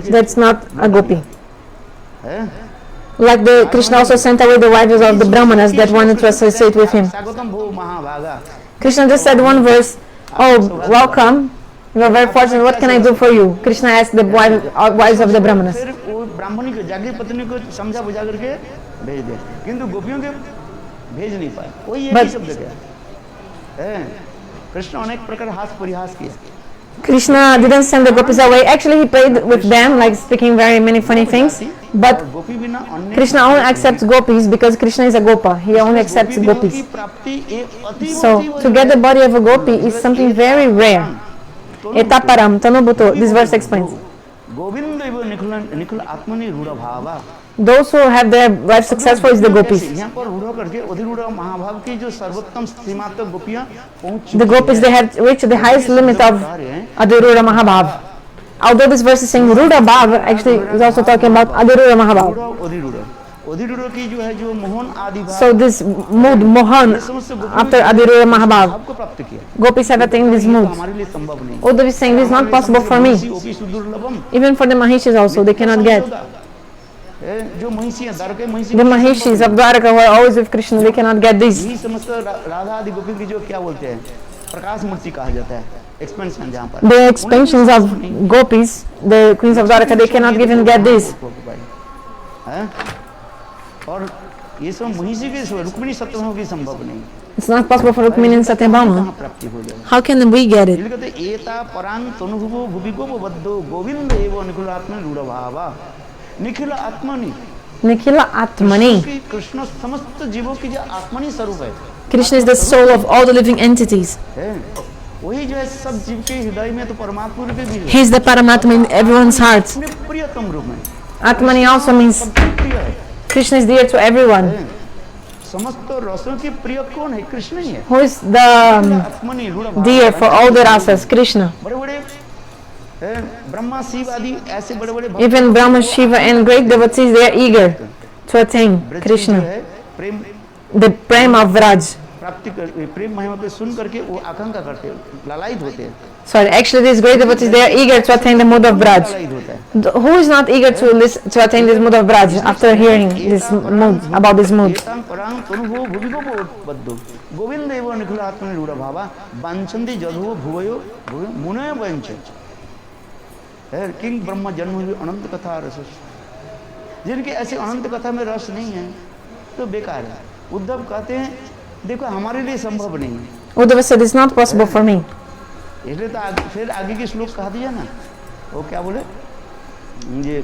that's not a gopi. है Like the Krishna also sent away the wives of the Brahmanas that wanted to associate with him. स्वागतम भो महाभागा Krishna just said one verse, oh, welcome. You are very fortunate. What can I do for you? Krishna asked the wives of the Brahmanas. फिर वो ब्राह्मणी को जागृत पत्नी को समझा बुझा करके भेज दे किंतु गोपियों के भेज नहीं पाए कोई एक ही शब्द क्या है कृष्ण अनेक प्रकार हास परिहास किया Krishna didn't send the gopis away. Actually, he played with them, like speaking very many funny things. But गोपी बिना अन्य Krishna only accepts gopis because Krishna is a gopa. He only accepts की gopis. प्राप्ति एक अति So, to get the body of a gopi is something very rare. Etaparam, Tanubhuto, this verse explains. Govind एव निखिल आत्मनि रूढ़ भावा Those who have their life successful is the gopis. यहाँ पर रूढ़ करके अधिरूढ़ महाभाव की जो सर्वोत्तम सीमा तक गोपियां पहुंच The gopis, they have reached the highest limit of Adhirura Mahabhav. Although this verse is saying Ruda Bhav, actually is also talking about Adhirura Mahabhav. अधिरूढ़ की जो है जो मोहन आदि भाव So this mood, Mohan, after Adhirura Mahabhav, आपको प्राप्त किया gopis have attained this mood. हमारे लिए संभव नहीं Uddhav is saying this is not possible for me. ओपी सुदुर्लभम Even for the Mahishis also, they cannot get. जो महिषी है द्वारका महिषी The Mahishis of Dwaraka who are always with Krishna, they cannot get this. यही समस्त राधा आदि गोपी की जो क्या बोलते हैं प्रकाश मूर्ति कहा जाता है एक्सपेंशन जहाँ पर The expansions of gopis, the queens of Dwaraka, they cannot even get this. हैं? और ये सब महिषी के रुक्मिणी सत्यभामा की संभव नहीं It's not possible for Rukmini and Satyabhama. कहाँ प्राप्ति हो जाए How can we get it? इसलिए कहते एता परांग तनुभुवो भुवि गोपो बद्धो गोविंद एव निखिल आत्मनि रूढ़ भावा निखिल आत्मनि Nikhila Atmani. कृष्ण समस्त जीवों की जो आत्मनि स्वरूप है Krishna is the soul of all the living entities. वही जो है सब जीव के हृदय में तो परमात्मा रूप भी है He is the Paramatma in everyone's heart. अपने प्रियतम रूप में Atmani also means प्रिय है Krishna is dear to everyone. समस्त रसों के प्रिय कौन है? कृष्ण ही है। Who is the आत्मनि रूढ़ भाव। dear for all the rasas? Krishna. बड़े बड़े ब्रह्मा शिव आदि ऐसे बड़े बड़े Even Brahma, Shiva and great devotees, they are eager to attain Krishna. Prem The prema of Vraj. प्राप्ति कर, प्रेम महिमा पे सुन करके वो आकांक्षा करते हैं, लालायित होते हैं। Sorry, actually these great devotees, they are eager to attain the mood of Vraj. लालायित होता है। Who is not eager to listen, to attain this mood of Vraj after hearing this mood, about this mood? एतां परां तनुभो भुविगो बद्धो गोविंद एव निखिल आत्मनि रूढ़ भावा वांछन्ति जधो भुवयो मुनय वंच है king ब्रह्म जन्म हुई अनंत कथा रस। जिनके ऐसे अनंत कथा में रस नहीं है तो बेकार है। उद्धव कहते हैं देखो हमारे लिए संभव नहीं है। Uddhava said, it's not possible for me. इसलिए तो फिर आगे के श्लोक कहा दिया ना, वो क्या बोले ये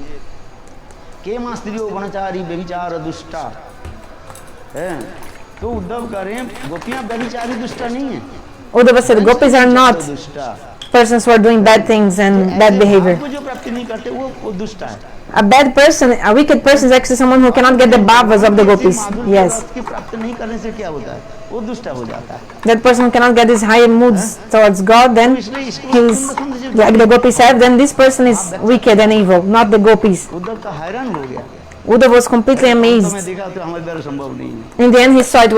के मां स्त्रियो वनचारी व्यभिचार दुष्टा है। तो उद्धव कह रहे हैं गोपियां व्यभिचारी दुष्टा नहीं है। Uddhava said, gopis are not दुष्टा persons who are doing bad things and bad behavior. आपको जो प्राप्ति नहीं करते वो दुष्टा है। A bad person, a wicked person is actually someone who cannot get the bhavas of the gopis. Yes. की प्राप्ति नहीं करने से क्या होता है? वो दुष्टा हो जाता है। That person cannot get these higher moods towards God, then he's, like the gopis said, then this person is wicked and evil, not the gopis. Uddhav का हैरान हो गया। Uddhava was completely तो मैं amazed. देखा तो हमारे द्वारा संभव नहीं है। In the end, he saw it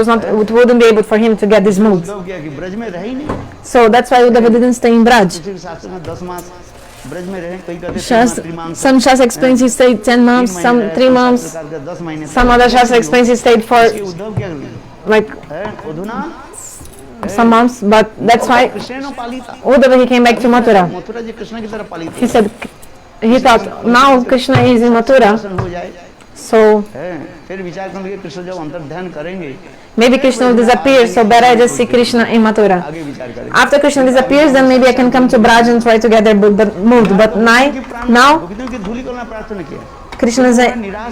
wouldn't be able for him to get these moods. Uddhav क्या कि ब्रज में रह ही नहीं। So that's why Uddhava didn't stay in Braj. किसी शास्त्र में 10 मास ब्रज में रहे, कोई कहते हैं त्रिमांस, Some Shastra explains he stayed 10 months, some 3 months. 10 महीने। Some other Shastra explains he stayed for Uddhav क्या like है उधुना some months, but that's why Krishna Palita. Uddhava he came back to Mathura. Mathura जी कृष्ण की तरह पालित He said, he thought now Krishna is in Mathura, हो जाए so है। फिर विचार करेंगे कृष्ण जब अंतर ध्यान करेंगे maybe Krishna will disappear, so better I just see Krishna in Mathura. आगे विचार करेंगे। After Krishna disappears, then maybe I can come to Braj and try to get the mood. But now गोपियों की धूलि को मैं प्रार्थना किया। Krishna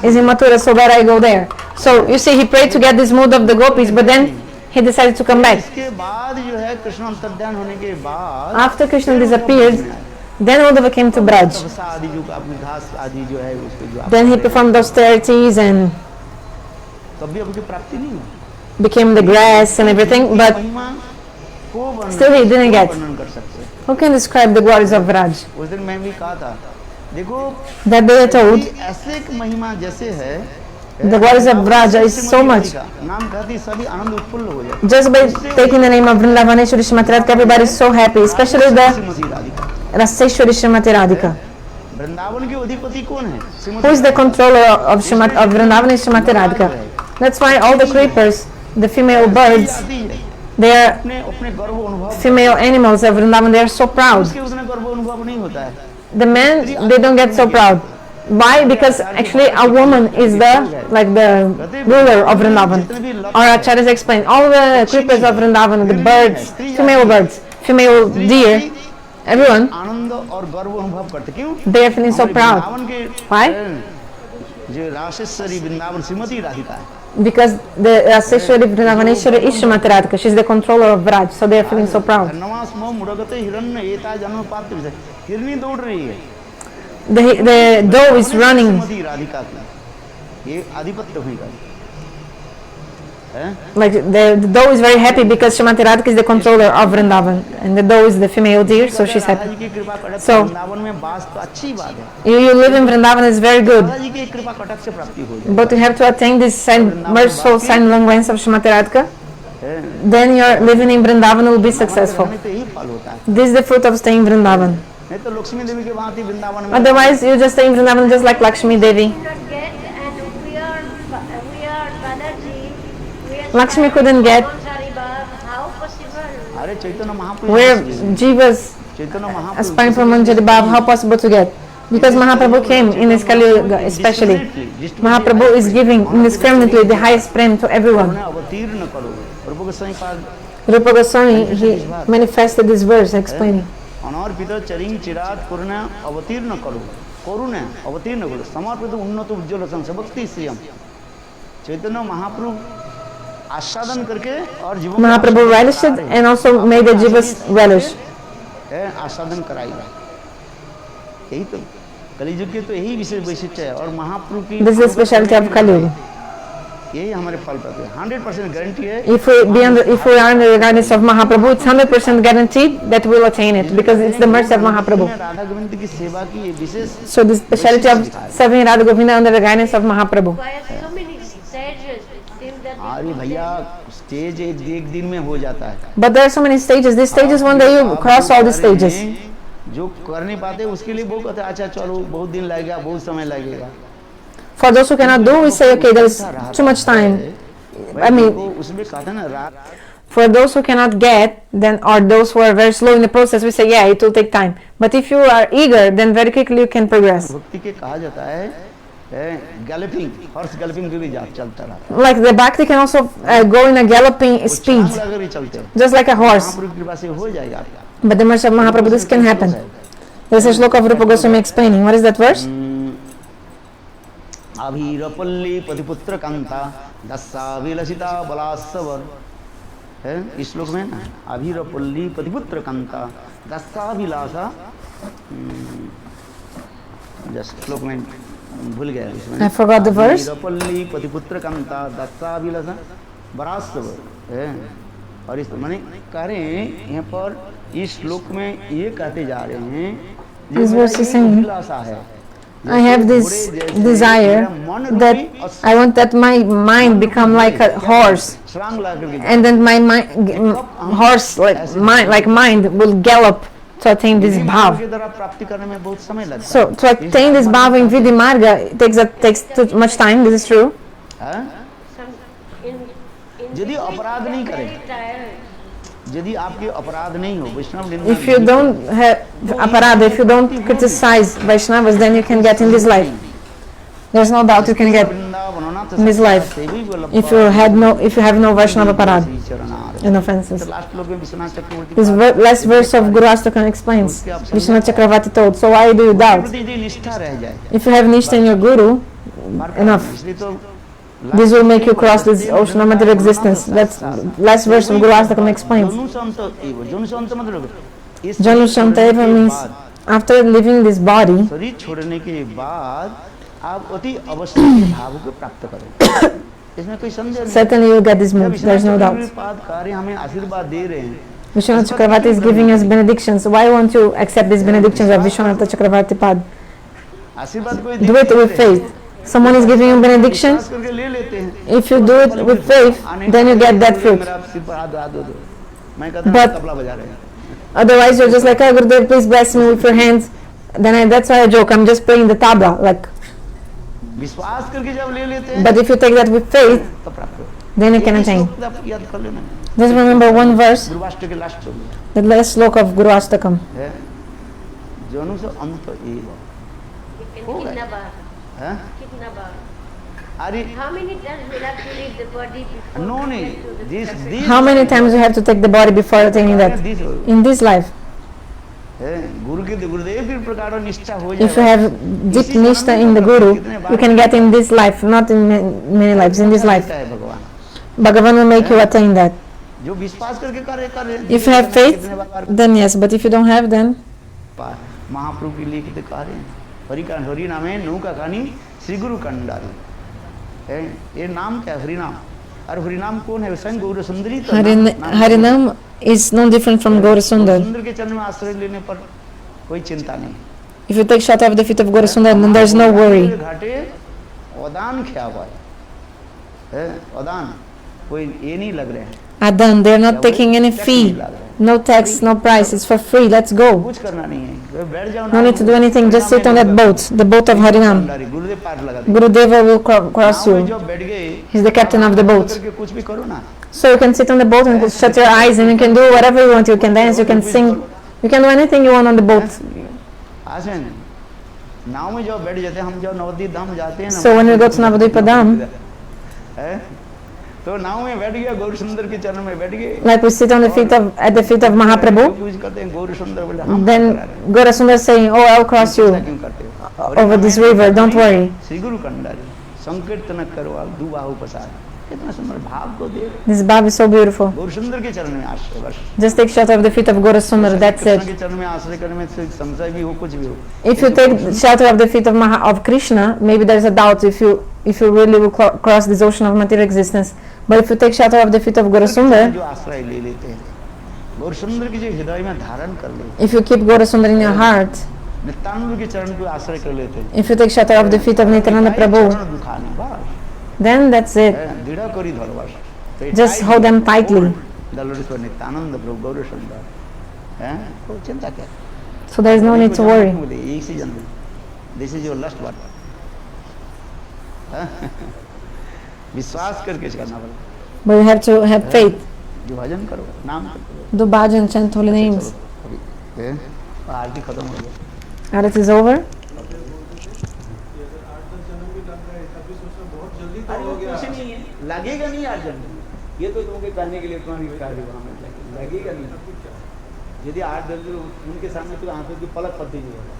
is in Mathura, so better I go there. So you see, he prayed to get this mood of the gopis, but then he decided to come back. इसके बाद जो है कृष्ण अंतर ध्यान होने के बाद After Krishna disappeared, then Uddhava came to Braj. तपस्या आदि जो अपनी घास आदि जो है उसको जो Then he performed austerities and तब भी आपकी प्राप्ति नहीं हुई। became the grass and everything, but महिमा को वर्णन still he didn't get. वर्णन कर सकते। Who can describe the glories of Braj? उस दिन मैं भी कहा था देखो That day I told, ऐसे एक महिमा जैसे है the glories of Braj is so much. नाम कहती सभी आनंद उत्फुल्ल हो जाए। Just by taking the name of Vrindavaneshwari Srimati Radhika, everybody is so happy, especially the Shrimati Radhika. Raseshwari Srimati Radhika. Vrindavan के अधिपति कौन है? Who is the controller of Vrindavan is Srimati Radhika. That's why all the creepers, the female birds, they are अपने गर्व अनुभव female animals of Vrindavan, they are so proud. उसके उतने गर्व अनुभव नहीं होता है। The men, they don't get so proud. Why? Because actually a woman is the ruler of Vrindavan. Or Acharyas explain, all the creepers of Vrindavan, the birds, female deer, everyone, आनंद और गर्व अनुभव करते क्यों? they are feeling so proud. Vrindavan के Why? जो राशेश्वरी वृंदावन श्रीमती राधिका है। Because the Raseshwari Vrindavaneshwari is Srimati Radhika, she's the controller of Braj, so they are feeling so proud. नवास मोह मुड़गते हिरण्य एता जन्म पात्र विषय हिरनी दौड़ रही है। The doe is running, Shrimati Radhika की ये आधिपत्य होगा है। like the doe is very happy because Srimati Radhika is the controller of Vrindavan, and the doe is the female deer, so she's happy. Radha ji की कृपा कटक So- वृंदावन में वास तो अच्छी बात है। You live in Vrindavan is very good, Radha ji की कृपा कटक से प्राप्ति हो जाए but you have to attain this merciful sign language of Srimati Radhika, है। then your living in Vrindavan will be successful. हमें तो यही फल होता है। This is the fruit of staying in Vrindavan. नहीं तो लक्ष्मी देवी के भांति वृंदावन में Otherwise, you just stay in Vrindavan just like Lakshmi Devi. Not get, and we are Balaji. We are Lakshmi couldn't get Sari Bab. How possible? अरे Chaitanya Mahaprabhu where Jivas Chaitanya Mahaprabhu aspiring for Manjari Bhav, how possible to get? Because Mahaprabhu came in this Kali Yuga especially. Mahaprabhu is giving indiscriminately the highest prem to everyone. उन्हें अवतीर्ण करो प्रभु के सही पाद Rupa Goswami, he manifested this verse explaining. अनार पितर चरिंग चिरात करुणा अवतीर्ण करो करुणा अवतीर्ण करो समर्पित उन्नत उज्ज्वल संस भक्ति श्रियम चैतन्य महाप्रभु आस्वादन करके और जीवन में Mahaprabhu relished it and also made the Jivas relish. आस्वादन कराएगा। यही तो कलियुग के तो यही विशेष वैशिष्ट्य है और महाप्रभु की This is the specialty of Kali Yuga. यही हमारे फल पाते हैं। 100% गारंटी है। If we are under the guidance of Mahaprabhu, it's 100% guaranteed that we'll attain it because it's the mercy of Mahaprabhu. Radha Govind की सेवा की ये विशेष So the speciality of serving Radha Govinda under the guidance of Mahaprabhu. Requires so many stages till the अरे भैया stage एक दिन में हो जाता है। But there are so many stages. These stages, one day you cross all the stages. जो कर नहीं पाते उसके लिए वो कहते हैं अच्छा चलो बहुत दिन लगेगा, बहुत समय लगेगा। For those who cannot do, we say, okay, there's too much time. I mean, उसमें कहते हैं ना रात for those who cannot get, then or those who are very slow in the process, we say, yeah, it will take time. But if you are eager, then very quickly you can progress. भक्ति के कहा जाता है galloping, horse galloping भी चलता रहा। Like the bhakti can also go in a galloping speed, लगा भी चलते हैं। just like a horse. महाप्रभु की कृपा से हो जाएगा आपका। But the mercy of Mahaprabhu, this can happen. There's a shloka of Rupa Goswami explaining. What is that verse? अभीरपल्ली पतिपुत्र Kanta दस्सा विलसिता बलासवर है इस श्लोक में ना। अभीरपल्ली पतिपुत्र कांता दस्सा विलासा जस्ट श्लोक में भूल गया इसमें। I forgot the verse. अभीरपल्ली पतिपुत्र Kanta दस्सा विलासा बलासवर है। और इस माने कह रहे हैं यहाँ पर इस श्लोक में ये कहते जा रहे हैं This verse is saying, विलासा है। I have this desire that I want that my mind become like a horse, and then my horse like mind will gallop to attain this bhav. So to attain this bhav in Vidhi Marga, it takes too much time. This is true. यदि अपराध नहीं करें, यदि आपके अपराध नहीं हो वैष्णव, if you don't have aparad, if you don't criticize Vaishnavas, then you can get in this life. There's no doubt you can get in this life if you have no Vaishnava aparad and offenses. This last verse of Guru Astakan explains. Vishwanath Chakravarti told, so why do you doubt? If you have nishtha in your Guru, enough. This will make you cross this ocean of material existence. That's last verse of Guru Astakam explains. Janu Shantaiva means after leaving this body, शरीर छोड़ने के बाद आप अति अवश्य भाव को प्राप्त करें। इसमें कोई संदेह नहीं। certainly you will get this mood. There's no doubt. कार्य हमें आशीर्वाद दे रहे हैं। Vishwanath Chakravarti is giving us benedictions. Why won't you accept these benedictions of Vishwanath Chakravarti Pad? आशीर्वाद कोई Do it with faith. Someone is giving you benediction. करके ले लेते हैं। If you do it with faith, then you get that fruit. मेरा सिर पर हाथ दो दो। मैं कहता हूँ But- तबला बजा रहे हैं। Otherwise, you're just like, oh, Gurudev, please bless me with your hands. Then that's why I joke. I'm just playing the tabla. Like, विश्वास करके जब ले लेते हैं but if you take that with faith, तो प्राप्त हो। then you can attain. आप याद कर लेना। Just remember one verse, गुरुवाष्ट के लास्ट में the last sloka of Guru Astakam. है जनु से अंत ये कितना बार है। कितना बार अरे how many times will have to leave the body before no we नहीं get to the this How many times you have to take the body before attaining that? In this life, गुरु के गुरुदेव के प्रकार निष्ठा हो if you जाए have deep nishtha in the Guru, you can get in this life, not in many lives, in this life. है भगवान Bhagavan will make you attain that. जो विश्वास करके कार्य कर रहे हैं। If you have faith, then yes, but if you don't have, then महाप्रभु के लिए कितने कार्य हैं। हरि नाम है नौ का कहानी श्री गुरु कंडारी है। ये नाम क्या है? हरि नाम। और हरि नाम कौन है? स्वयं गौर सुंदरी तो Harinam is no different from Gaurasundar. सुंदर के चरण में आश्रय लेने पर कोई चिंता नहीं। If you take shelter of the feet of Gaurasundar, then there's no worry. घाटे अदान क्या हुआ है? अदान कोई ये नहीं लग रहे हैं। Adan, they're not taking any fee, no tax, no price. It's for free. Let's go. कुछ करना नहीं है। बैठ जाओ No need to do anything. Just sit on that boat, the boat of Harinam. गुरुदेव पार लगा दे। Gurudeva will cross नाव में you. जो बैठ गए He's the captain of the boat. करके कुछ भी करो ना। So you can sit on the boat and shut your eyes and you can do whatever you want. You can dance, you can sing, you can do anything you want on the boat. आसन नाव में जो बैठ जाते हैं, हम जब नवद्वीप धाम जाते हैं ना। So when we go to Navadvipa Dham, है? तो नाव में बैठ गया, गौर सुंदर के चरण में बैठ गए। like we sit on the feet of at the feet of Mahaprabhu, कुछ करते हैं गौर सुंदर बोले हम then Gaurasundar is saying, "Oh, I'll cross you क्यों करते हो? over this river. Don't worry." Shri गुरु कंडारी संकीर्तन करो आप दुबाहु पसार कितना सुंदर भाव को दे। This bhav is so beautiful. गौर सुंदर के चरण में आश्रय बस। Just take shelter of the feet of Gaurasundar, that's Krishna it. के चरण में आश्रय करने में संशय भी हो, कुछ भी हो। If you take shelter of the feet of Krishna, maybe there's a doubt if you really will cross this ocean of material existence. But if you take shelter of the feet of Gaurasundar, जो आश्रय ले लेते हैं, गौर सुंदर की जो हृदय में धारण कर लेते if you keep Gaurasundar in your heart, हैं, नित्यानंद के चरण को आश्रय कर लेते हैं, if you take shelter of the feet of Nityananda Prabhu, चरण दुखाने बस, then that's it. दृढ़ करी धर बस। Just hold them tightly. दलोरेश्वर Nityanand प्रभु गौर सुंदर, हैं, कोई चिंता क्या? So there is no need to worry. एक सीजन में, this is your last word. विश्वास करके करना पड़ेगा। But you have to have faith. जो भजन करो, नाम करो। Do bhajan, chant holy names. हैं? आरती खत्म हो गया। Arati is over. लगेगा नहीं आज जन्म, ये तो तुमके करने के लिए तुम्हारी कार्य लगेगा नहीं। यदि 8 दिन उनके सामने तो आंखों की पलक पड़ती नहीं होगा।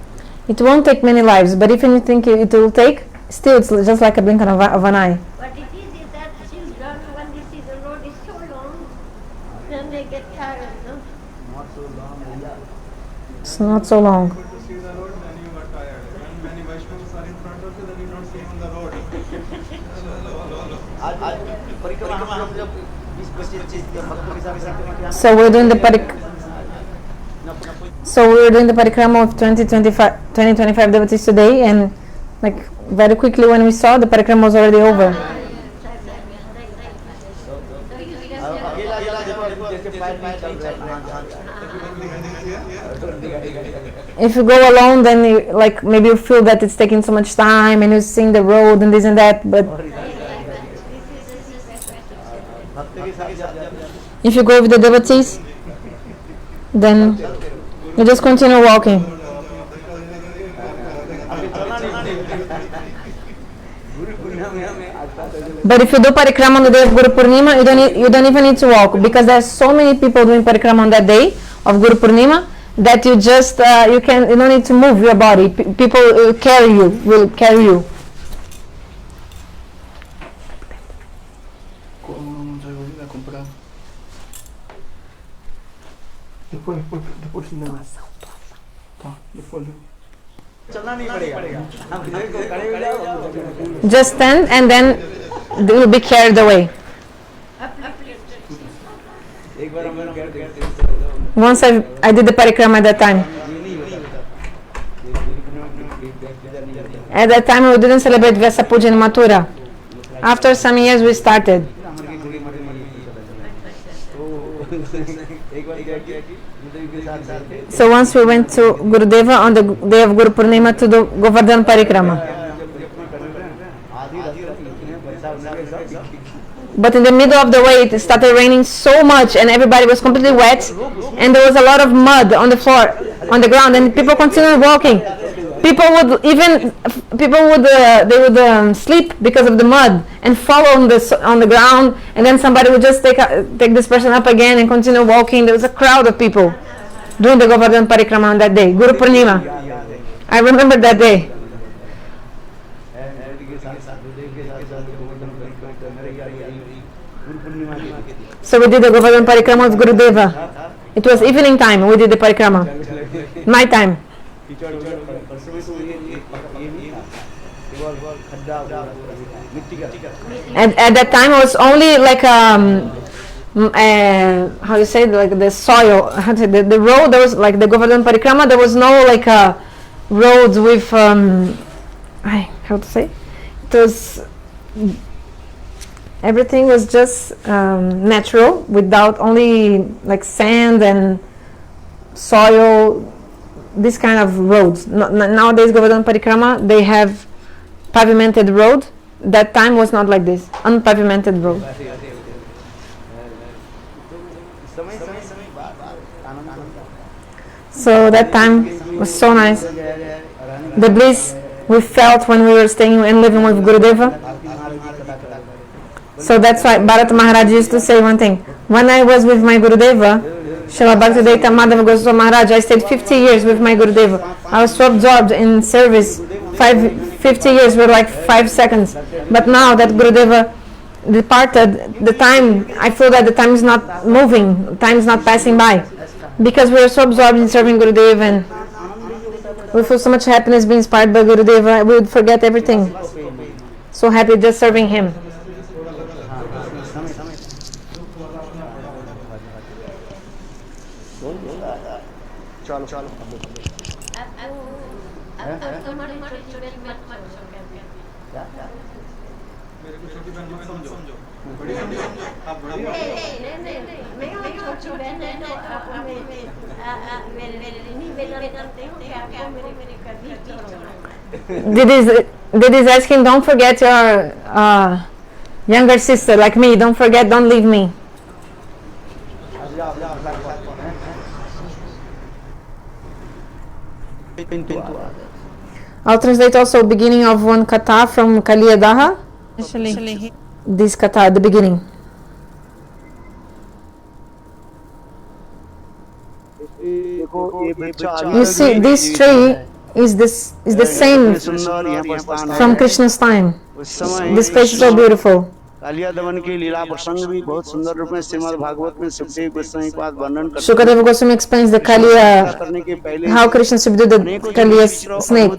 It won't take many lives, but if you think it will take, still it's just like a blink of an eye. But it is that children, when they see the road is so long, then they get tired, no? Not so long, भैया। It's not so long. To see the road, then you got tired. When many Vaishnavas are in front of you, then you don't see on the road. आज परिक्रमा हम लोग जब 20-25 भक्तों के साथ So we're doing the parikrama of 2025 devotees today, and like very quickly when we saw, the parikrama was already over. If you go alone, then you, like maybe you feel that it's taking so much time, and you're seeing the road and this and that. But if you go with the devotees, then you just continue walking. But if you do parikrama on the day of Guru Purnima, you don't even need to walk, because there are so many people doing parikrama on that day of Guru Purnima that you just you don't need to move your body. People will carry you. चलना नहीं पड़ेगा। हम खड़े हो जाओ। Just stand and then they will be carried away. एक बार हम करते Once I did the parikrama at that time. At that time we didn't celebrate Vyasa Puja in Mathura. After some years we started. So once we went to Gurudeva on the day of Guru Purnima to do Govardhan Parikrama. But in the middle of the way it started raining so much and everybody was completely wet, and there was a lot of mud on the floor, on the ground, and people continued walking. People would sleep because of the mud and fall on the ground, and then somebody would just take this person up again and continue walking. There was a crowd of people doing the Govardhan Parikrama on that day, Guru Purnima. I remember that day. So we did the Govardhan Parikrama with Gurudeva. It was evening time, we did the Parikrama. My time. And at that time it was only like how you say, like the soil, the road. There was like the Govardhan Parikrama. There was no like roads with how to say. It was everything was just natural, without only like sand and soil. This kind of roads. Nowadays Govardhan Parikrama, they have pavimented road. That time was not like this, unpavimented road. So that time was so nice. The bliss we felt when we were staying and living with Gurudeva. So that's why Bharat Maharaj used to say one thing. When I was with my Gurudeva, Srila Bhaktivedanta Madhava Goswami Maharaj, I stayed 50 years with my Gurudeva. I was so absorbed in service. 50 years were like 5 seconds. But now that Gurudeva departed, the time, I feel that the time is not moving, time is not passing by. Because we are so absorbed in serving Gurudev and we feel so much happiness being inspired by Gurudev, we would forget everything. So happy just serving him. मेरे को छोटी बहन मत समझो बड़ी समझो आप बड़ी हो Did is asking, don't forget your younger sister like me. Don't forget, don't leave me. I'll translate also beginning of one katha from Kaliya Daha. This katha at the beginning. You see, this tree is the same from Krishna's time. This place is so beautiful. Kaliya दमन की लीला प्रसंग भी बहुत सुंदर रूप में श्रीमद् भागवत में सुखदेव गोस्वामी के पास वर्णन करते हैं। Shukadeva Goswami explains the Kaliya, how Krishna subdued the Kaliya's snake.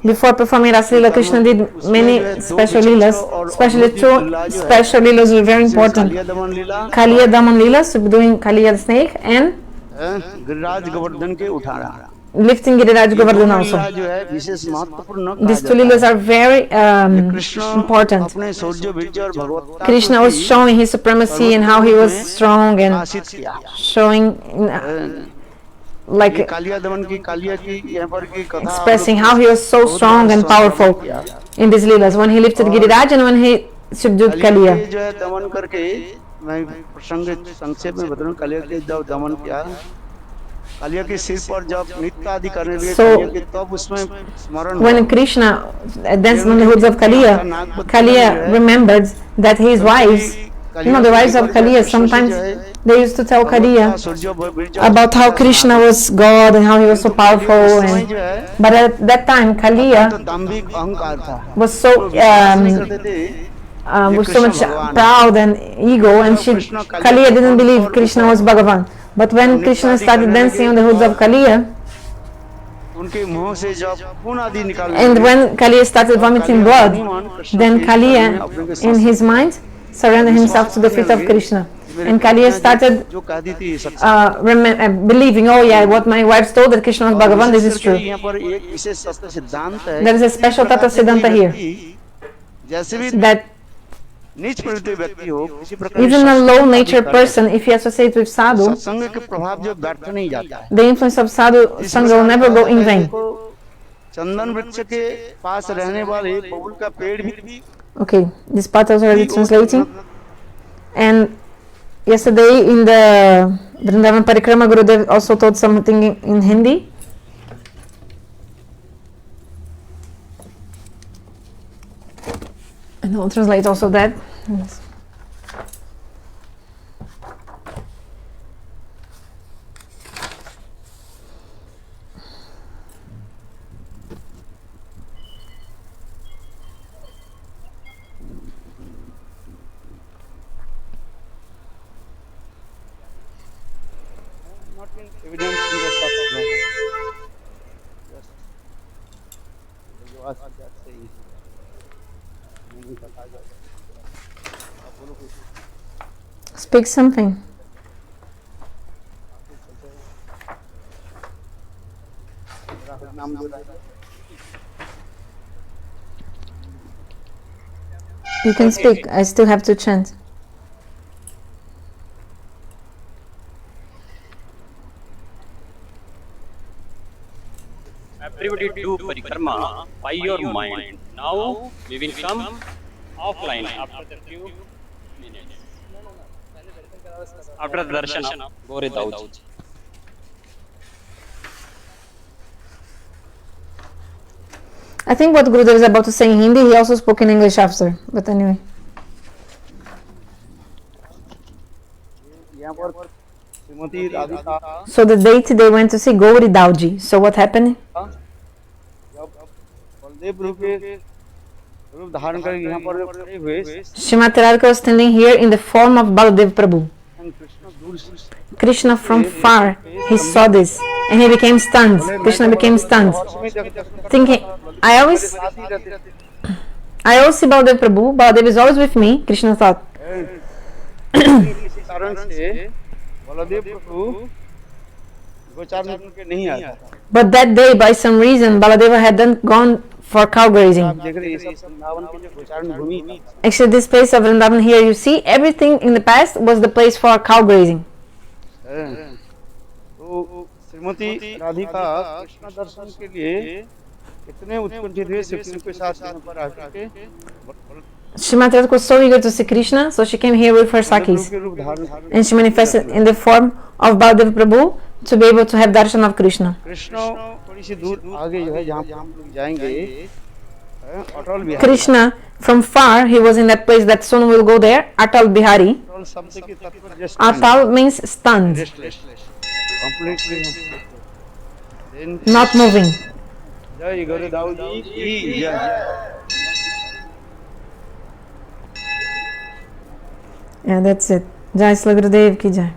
Before performing Rasa Leela, Krishna did many special leelas. Especially two special leelas were very important. Kaliya Daman Leela, subduing Kaliya the snake, and Giriraj Govardhan के उठाना। lifting Giriraj Govardhan also. These two leelas are very important. Krishna was showing his supremacy and how he was strong and showing like expressing how he was so strong and powerful in these leelas when he lifted Giriraj and when he subdued Kaliya. So when Krishna danced on the hoods of Kaliya, Kaliya remembered that his wives, the wives of Kaliya, sometimes they used to tell Kaliya about how Krishna was God and how he was so powerful. But at that time, Kaliya was so much proud and ego, and Kaliya didn't believe Krishna was Bhagavan. But when Krishna started dancing on the hoods of Kaliya, and when Kaliya started vomiting blood, then Kaliya, in his mind, surrendered himself to the feet of Krishna. And Kaliya started believing, oh yeah, what my wife told, that Krishna was Bhagavan, this is true. There is a special Tata Siddhanta here, that even a low-nature person, if he associates with sadhu, the influence of sadhu sangha will never go in vain. Okay, this part was already translating. And yesterday in the Vrindavan Parikrama, Gurudev also taught something in Hindi. And I'll translate also that. Yes. Speak something. You can speak. I still have to chant. Everybody do parikrama by your mind. Now we will come offline after the few minutes. After the darshan, go without. I think what Gurudev is about to say in Hindi, he also spoke in English after. But anyway. So the date they went to see Gauri Dauji. So what happened? रूप धारण कर यहाँ पर खड़े हुए Srimati Radhika was standing here in the form of Baladev Prabhu. Krishna दूर से Krishna from far, he saw this and he became stunned. Krishna became stunned. Thinking, I always see Baladev Prabhu, Baladev is always with me, Krishna thought. किसी कारण से बलदेव प्रभु गोचारण के नहीं आया। But that day, by some reason, Baladeva hadn't gone for cow grazing. आप देख रहे हैं ये सब वृंदावन की जो गोचारण भूमि थी, Actually, this place of Vrindavan here, you see, everything in the past was the place for cow grazing. तो श्रीमती राधिका कृष्ण दर्शन के लिए इतने उत्कुंठित हुए शिवलिंग के साथ यहाँ पर आकर के Srimati Radhika was so eager to see Krishna, so she came here with her sakis. के रूप धारण कर And she manifested in the form of Baladev Prabhu to be able to have darshan of Krishna. Krishna थोड़ी सी दूर आगे जो है जहाँ पे हम लोग जाएंगे Atal Bihari Krishna, from far, he was in that place that soon will go there, Atal Bihari. अटल शब्द के तात्पर्य just Atal means stunned, completely then not moving. जय गुरुदेव जी की जय। Yeah, that's it. Jai Shri Gurudev ki jai.